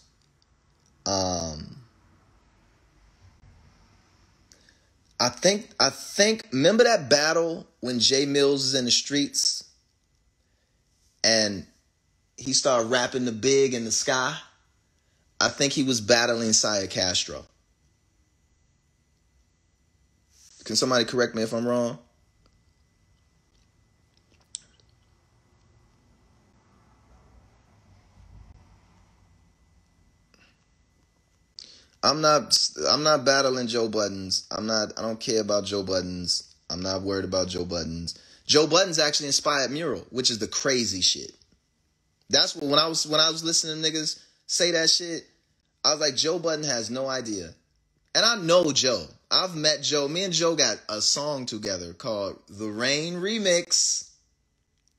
A: I think remember that battle when Jay Mills is in the streets and he started rapping the big in the sky? I think he was battling Saya Castro. Can somebody correct me if I'm wrong? I'm not battling Joe Buttons. I don't care about Joe Buttons. I'm not worried about Joe Buttons. Joe Buttons actually inspired Mural, which is the crazy shit. That's what when I was listening to niggas say that shit, I was like, Joe Budden has no idea. And I know Joe. I've met Joe. Me and Joe got a song together called The Rain Remix.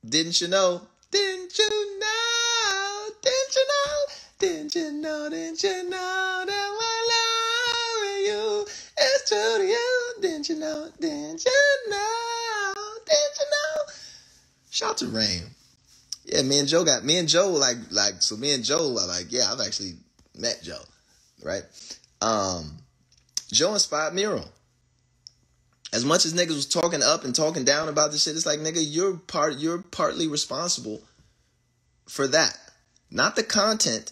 A: Didn't you know? Didn't you know? Didn't you know? Didn't you know? Didn't you know that my love you is true to you? Didn't you know? Didn't you know? Didn't you know? Shout out to Rain. Yeah, me and Joe so me and Joe are like, yeah, I've actually met Joe, right? Joe inspired Mural. As much as niggas was talking up and talking down about this shit, it's like, nigga, you're partly responsible for that. Not the content,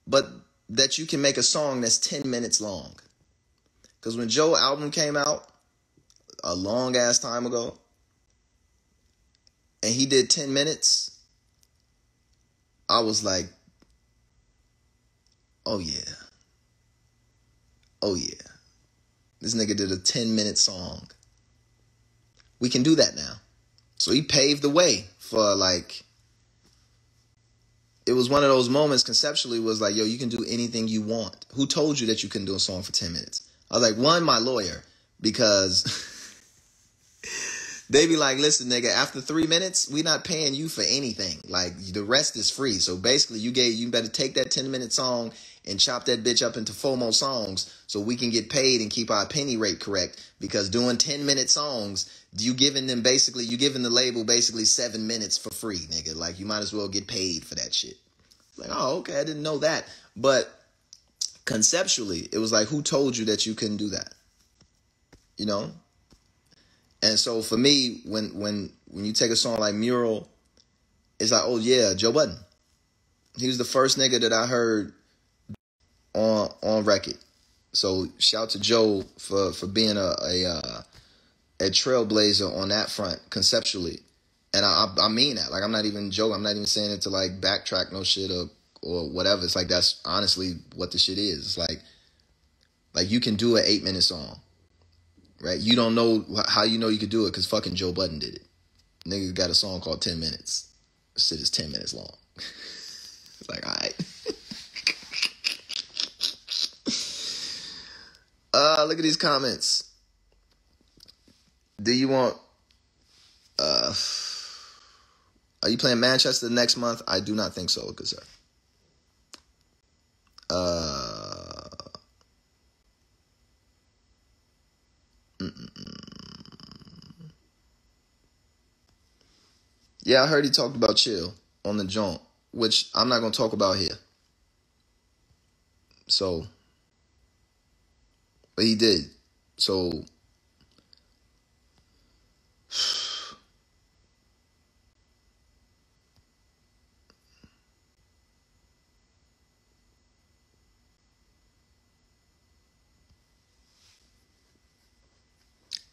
A: but that you can make a song that's 10 minutes long. Because when Joe's album came out a long ass time ago, and he did 10 minutes, I was like, oh yeah. Oh yeah. This nigga did a 10-minute song. We can do that now. So he paved the way for like, it was one of those moments conceptually was like, yo, you can do anything you want. Who told you that you couldn't do a song for 10 minutes? I was like, one, my lawyer, because they be like, listen, nigga, after 3 minutes, we not paying you for anything. Like, the rest is free. So basically, you better take that 10-minute song and chop that bitch up into 4 more songs so we can get paid and keep our penny rate correct. Because doing 10-minute songs, you giving the label basically 7 minutes for free, nigga. Like, you might as well get paid for that shit. Like, oh, okay, I didn't know that. But conceptually, it was like, who told you that you couldn't do that? You know? And so for me, when you take a song like Mural, it's like, oh yeah, Joe Budden. He was the first nigga that I heard on record. So shout to Joe for being a trailblazer on that front conceptually. And I mean that. Like, I'm not even joking. I'm not even saying it to like backtrack no shit or whatever. It's like, that's honestly what the shit is. It's like you can do an 8-minute song. Right? You don't know how you know you could do it because fucking Joe Budden did it. Nigga got a song called 10 Minutes. This shit is 10 minutes long. It's like, all right. Look at these comments. Do you want... are you playing Manchester next month? I do not think so, good sir. Yeah, I heard he talked about Chill on the joint, which I'm not going to talk about here. So, but he did. So,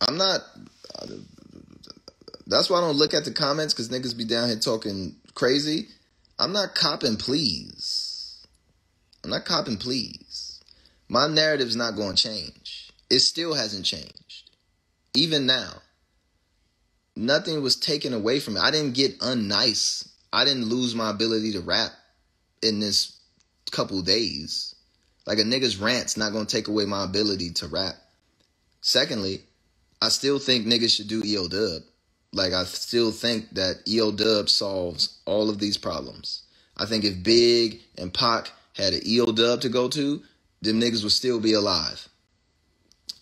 A: I'm not... That's why I don't look at the comments, because niggas be down here talking crazy. I'm not copping please. I'm not copping please. My narrative's not going to change. It still hasn't changed. Even now. Nothing was taken away from me. I didn't get unnice. I didn't lose my ability to rap in this couple days. Like, a nigga's rant's not going to take away my ability to rap. Secondly, I still think niggas should do EO Dub. Like, I still think that EO Dub solves all of these problems. I think if Big and Pac had an EO Dub to go to, them niggas would still be alive.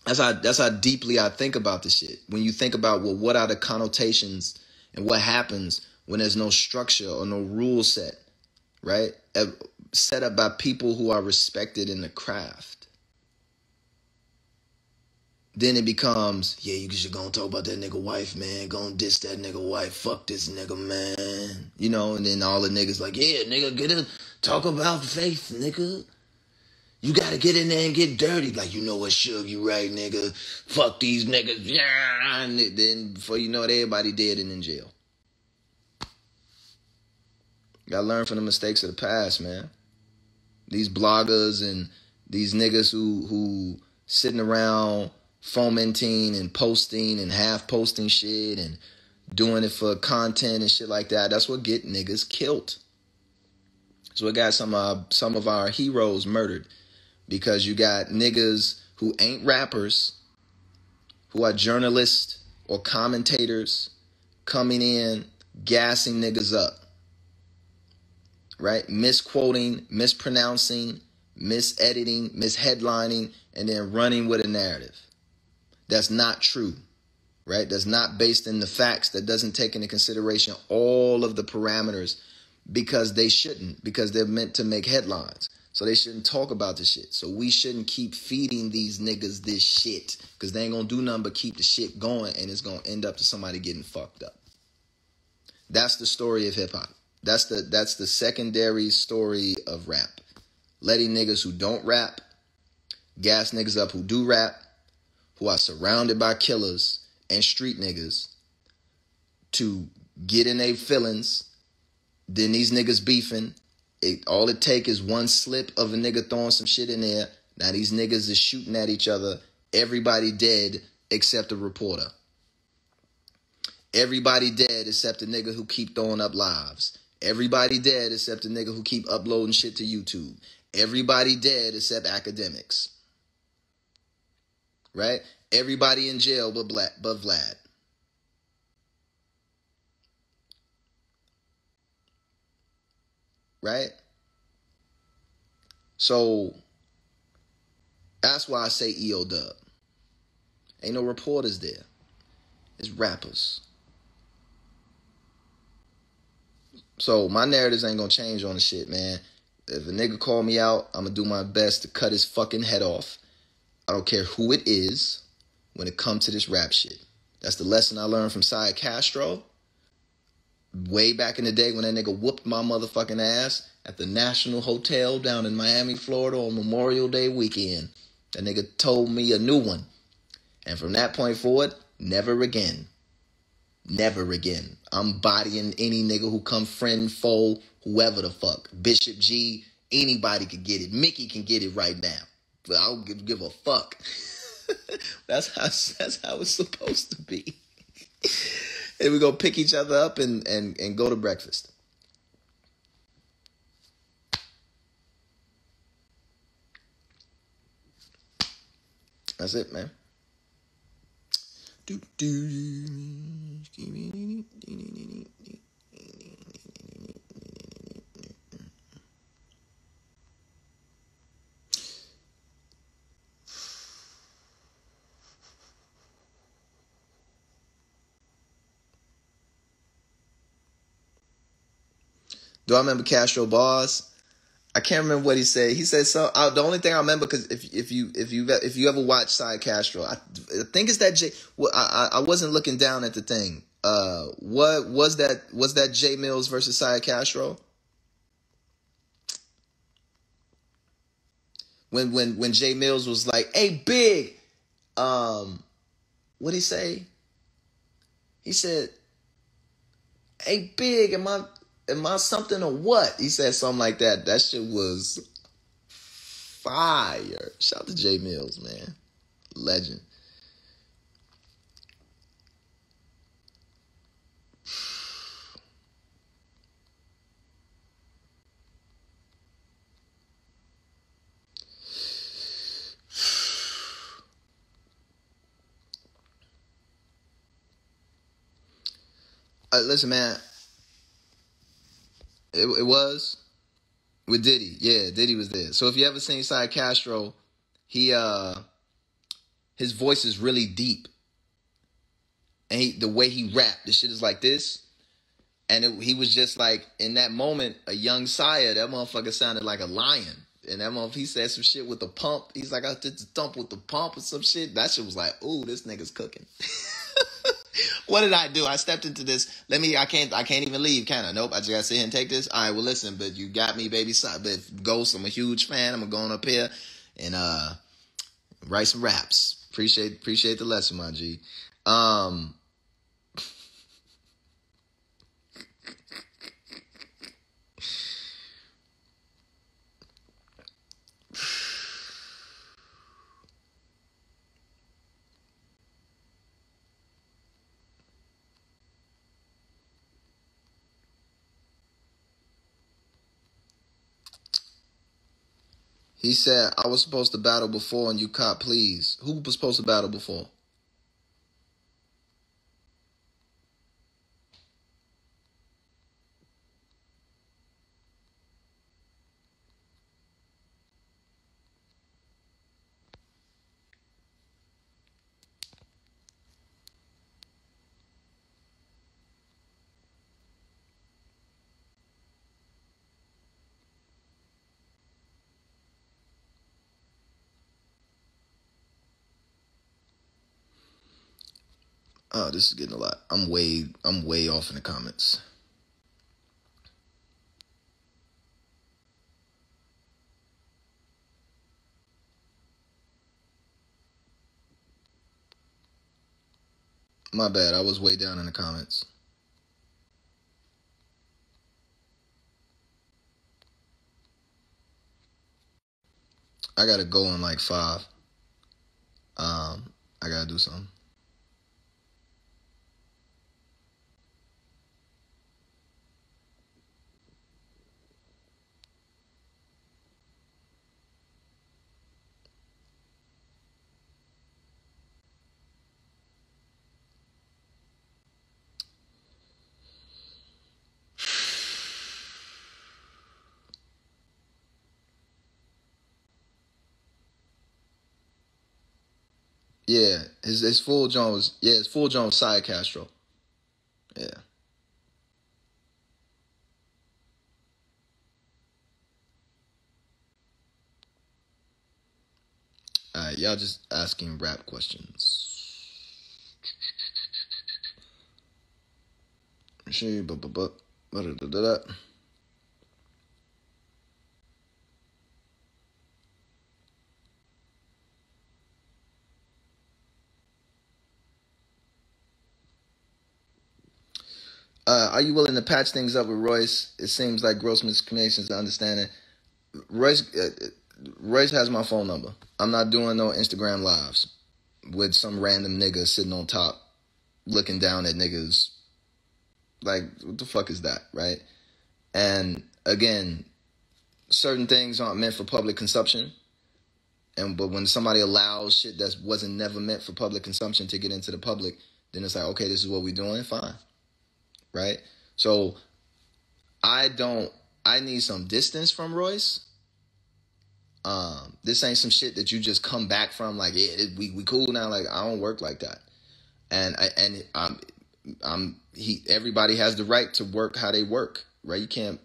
A: That's how deeply I think about this shit. When you think about, well, what are the connotations and what happens when there's no structure or no rule set, right? Set up by people who are respected in the craft. then it becomes, yeah, you should go and talk about that nigga wife, man. Go and diss that nigga wife. Fuck this nigga, man. You know, and then all the niggas like, yeah, nigga, get it. Talk about faith, nigga. You gotta get in there and get dirty. Like, you know what, Suge, you right, nigga. Fuck these niggas. Yeah. And then before you know it, everybody dead and in jail. You gotta learn from the mistakes of the past, man. These bloggers and these niggas who sitting around fomenting and posting and half posting shit and doing it for content and shit like that. That's what get niggas killed. That's what got some of our heroes murdered. Because you got niggas who ain't rappers, who are journalists or commentators coming in, gassing niggas up. Right? Misquoting, mispronouncing, misediting, misheadlining, and then running with a narrative. That's not true. Right? That's not based in the facts. That doesn't take into consideration all of the parameters because they shouldn't. Because they're meant to make headlines. So they shouldn't talk about this shit. So we shouldn't keep feeding these niggas this shit. Because they ain't going to do nothing but keep the shit going. And it's going to end up to somebody getting fucked up. That's the story of hip hop. That's the secondary story of rap. Letting niggas who don't rap, gas niggas up who do rap, who are surrounded by killers and street niggas to get in their feelings. Then these niggas beefing. All it take is one slip of a nigga throwing some shit in there. Now these niggas is shooting at each other. Everybody dead except the reporter. Everybody dead except the nigga who keep throwing up lives. Everybody dead except the nigga who keep uploading shit to YouTube. Everybody dead except academics. Right? Everybody in jail but Vlad. Right? So that's why I say EO Dub. Ain't no reporters there. It's rappers. So my narratives ain't gonna change on the shit, man. If a nigga call me out, I'm gonna do my best to cut his fucking head off. I don't care who it is when it comes to this rap shit. That's the lesson I learned from Cy Castro. Way back in the day when that nigga whooped my motherfucking ass at the National Hotel down in Miami, Florida on Memorial Day weekend. That nigga told me a new one. And from that point forward, never again. Never again. I'm bodying any nigga who come friend, foe, whoever the fuck. Bishop G, anybody can get it. Mickey can get it right now. But I don't give a fuck. That's how it's supposed to be. And we go pick each other up and go to breakfast. That's it, man. Do I remember Castro bars? I can't remember what he said. He said so. The only thing I remember, because if you ever watch Cy Castro, I think it's that J. Well, I wasn't looking down at the thing. What was that? Was that J Mills versus Cy Castro? When J Mills was like, "Hey, big," what'd he say? He said, "Hey, big, am I something or what?" He said something like that. That shit was fire. Shout out to J Mills, man. Legend. Listen, man. It was with Diddy. Yeah, Diddy was there. So if you ever seen Cy Castro, his voice is really deep. And the way he rapped, the shit is like this. And he was just like, in that moment, a young Cy, that motherfucker sounded like a lion. And that month he said some shit with the pump. He's like, I did the thump with the pump or some shit. That shit was like, ooh, this nigga's cooking. What did I do? I stepped into this. I can't even leave, can I? Nope. I just gotta sit here and take this. All right, well, listen, but you got me, baby. But Ghost, I'm a huge fan. I'm going up here and write some raps. Appreciate the lesson, my G. He said, I was supposed to battle before and you caught please. Who was supposed to battle before? Oh, this is getting a lot. I'm way off in the comments. My bad. I was way down in the comments. I gotta go in like 5. I gotta do something. Yeah, his full John was his full John was Side Castro. Yeah. Alright, y'all just asking rap questions. Are you willing to patch things up with Royce? It seems like gross miscommunications and understanding. Royce has my phone number. I'm not doing no Instagram lives with some random nigga sitting on top looking down at niggas. Like, what the fuck is that, right? And again, certain things aren't meant for public consumption. But when somebody allows shit that wasn't never meant for public consumption to get into the public, then it's like, okay, this is what we're doing, fine. Right? So I need some distance from Royce. This ain't some shit that you just come back from like, yeah, we cool now. Like, I don't work like that. Everybody has the right to work how they work, right? You can't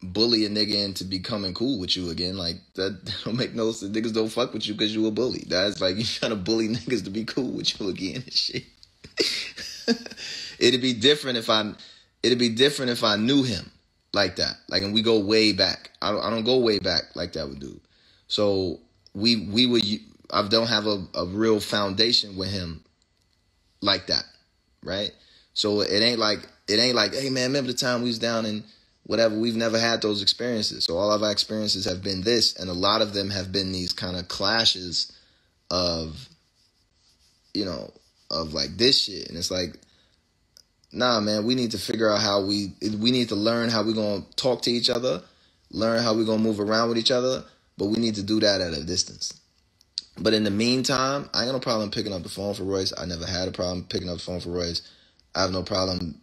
A: bully a nigga into becoming cool with you again. Like, that don't make no sense. Niggas don't fuck with you because you a bully. That's like, you trying to bully niggas to be cool with you again and shit. It'd be different if I knew him like that. Like, and we go way back. I don't go way back like that with dude. So I don't have a real foundation with him like that, right? So it ain't like, hey man, remember the time we was down in whatever? We've never had those experiences. So all of our experiences have been this, and a lot of them have been these kind of clashes of like this shit. And it's like, nah, man, we need to figure out how we need to learn how we're going to talk to each other, learn how we're going to move around with each other, but we need to do that at a distance. But in the meantime, I ain't got no problem picking up the phone for Royce. I never had a problem picking up the phone for Royce. I have no problem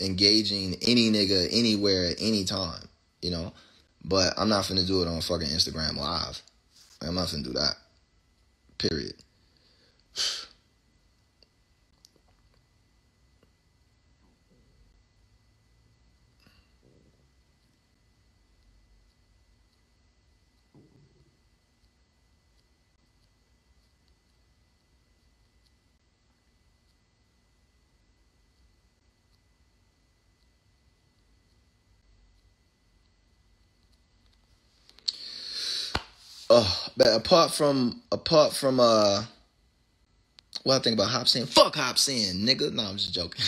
A: engaging any nigga anywhere at any time, But I'm not finna do it on fucking Instagram Live. I'm not finna do that. Period. But apart from what I think about Hopsin, fuck Hopsin, nigga. No, I'm just joking.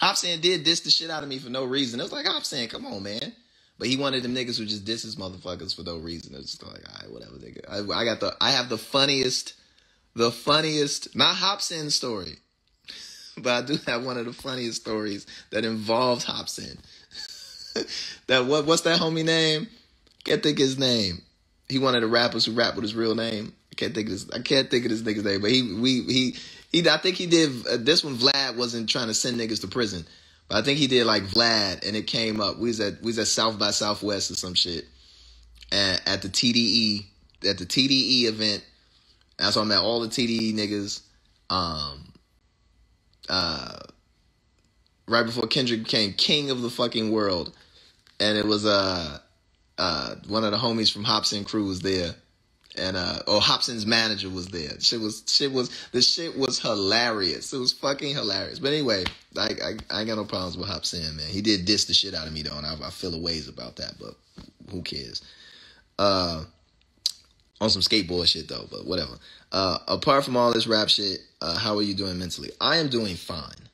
A: Hopsin did diss the shit out of me for no reason. It was like, Hopsin, come on, man. But he wanted them niggas who just diss his motherfuckers for no reason. It was just like, all right, whatever, nigga. I have the funniest, not Hopsin story, but I do have one of the funniest stories that involved Hopsin. What's that homie name? Can't think of his name. He one of the rappers who rap with his real name. I can't think of this nigga's name, but he I think he did this one. Vlad wasn't trying to send niggas to prison, but I think he did like Vlad, and it came up. We was at South by Southwest or some shit, and at the TDE event. That's why I met all the TDE niggas. Right before Kendrick became king of the fucking world, and it was one of the homies from Hopsin crew was there. And or Hopsin's manager was there. The shit was hilarious. It was fucking hilarious. But anyway, I ain't got no problems with Hopsin, man. He did diss the shit out of me though, and I feel a ways about that, but who cares? On some skateboard shit though, but whatever. Apart from all this rap shit, how are you doing mentally? I am doing fine.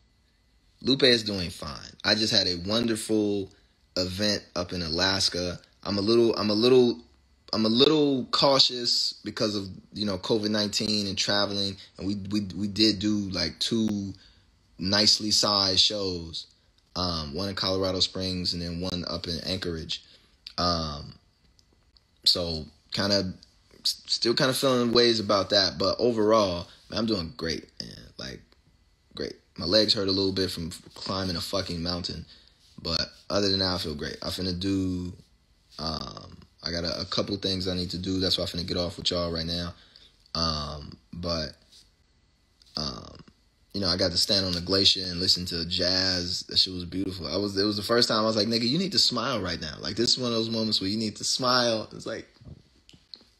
A: Lupe is doing fine. I just had a wonderful event up in Alaska. I'm a little cautious because of, COVID-19 and traveling, and we did do like 2 nicely sized shows, one in Colorado Springs and then one up in Anchorage. So still kind of feeling ways about that, but overall, man, I'm doing great, man. Like great. My legs hurt a little bit from climbing a fucking mountain, but other than that, I feel great. I finna do. I got a couple things I need to do. That's why I'm finna get off with y'all right now. I got to stand on the glacier and listen to jazz. That shit was beautiful. It was the first time I was like, nigga, you need to smile right now. Like, this is one of those moments where you need to smile. It's like,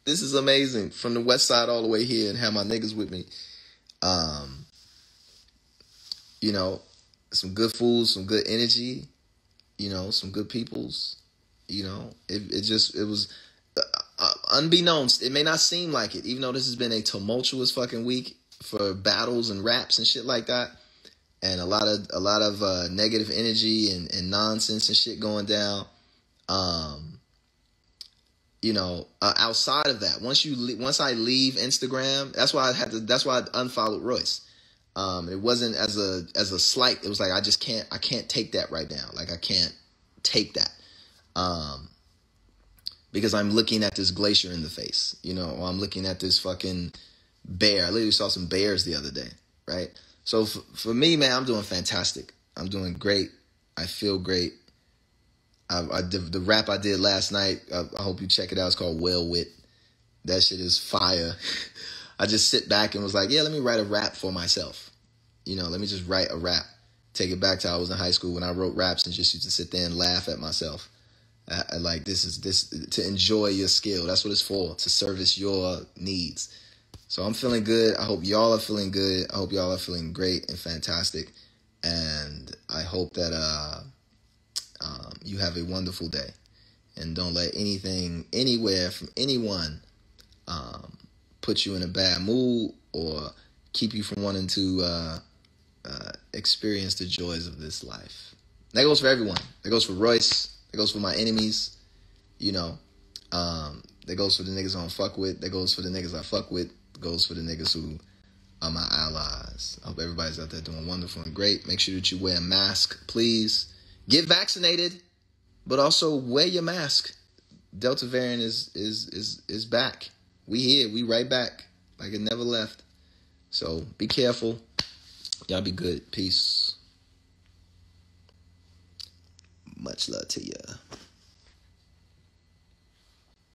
A: this is amazing. From the west side all the way here and have my niggas with me. Some good food, some good energy, some good peoples. It was unbeknownst. It may not seem like it, even though this has been a tumultuous fucking week for battles and raps and shit like that, and a lot of negative energy and nonsense and shit going down. Outside of that, once I leave Instagram, that's why I unfollowed Royce. It wasn't as a slight. It was like I can't take that right now. Like I can't take that. Because I'm looking at this glacier in the face, or I'm looking at this fucking bear. I literally saw some bears the other day, right? So for me, man, I'm doing fantastic. I'm doing great. I feel great. The rap I did last night, I hope you check it out. It's called Well Wit. That shit is fire. I just sit back and was like, yeah, let me write a rap for myself. Let me just write a rap. Take it back to I was in high school when I wrote raps and just used to sit there and laugh at myself. Like this to enjoy your skill. That's what it's for, to service your needs. So I'm feeling good. I hope y'all are feeling good. I hope y'all are feeling great and fantastic. And I hope that you have a wonderful day. And don't let anything, anywhere, from anyone put you in a bad mood or keep you from wanting to experience the joys of this life. That goes for everyone. That goes for Royce. That goes for my enemies. That goes for the niggas I don't fuck with. That goes for the niggas I fuck with. That goes for the niggas who are my allies. I hope everybody's out there doing wonderful and great. Make sure that you wear a mask, please. Get vaccinated, but also wear your mask. Delta variant is back. We here. We right back. Like it never left. So be careful. Y'all be good. Peace. Much love to ya.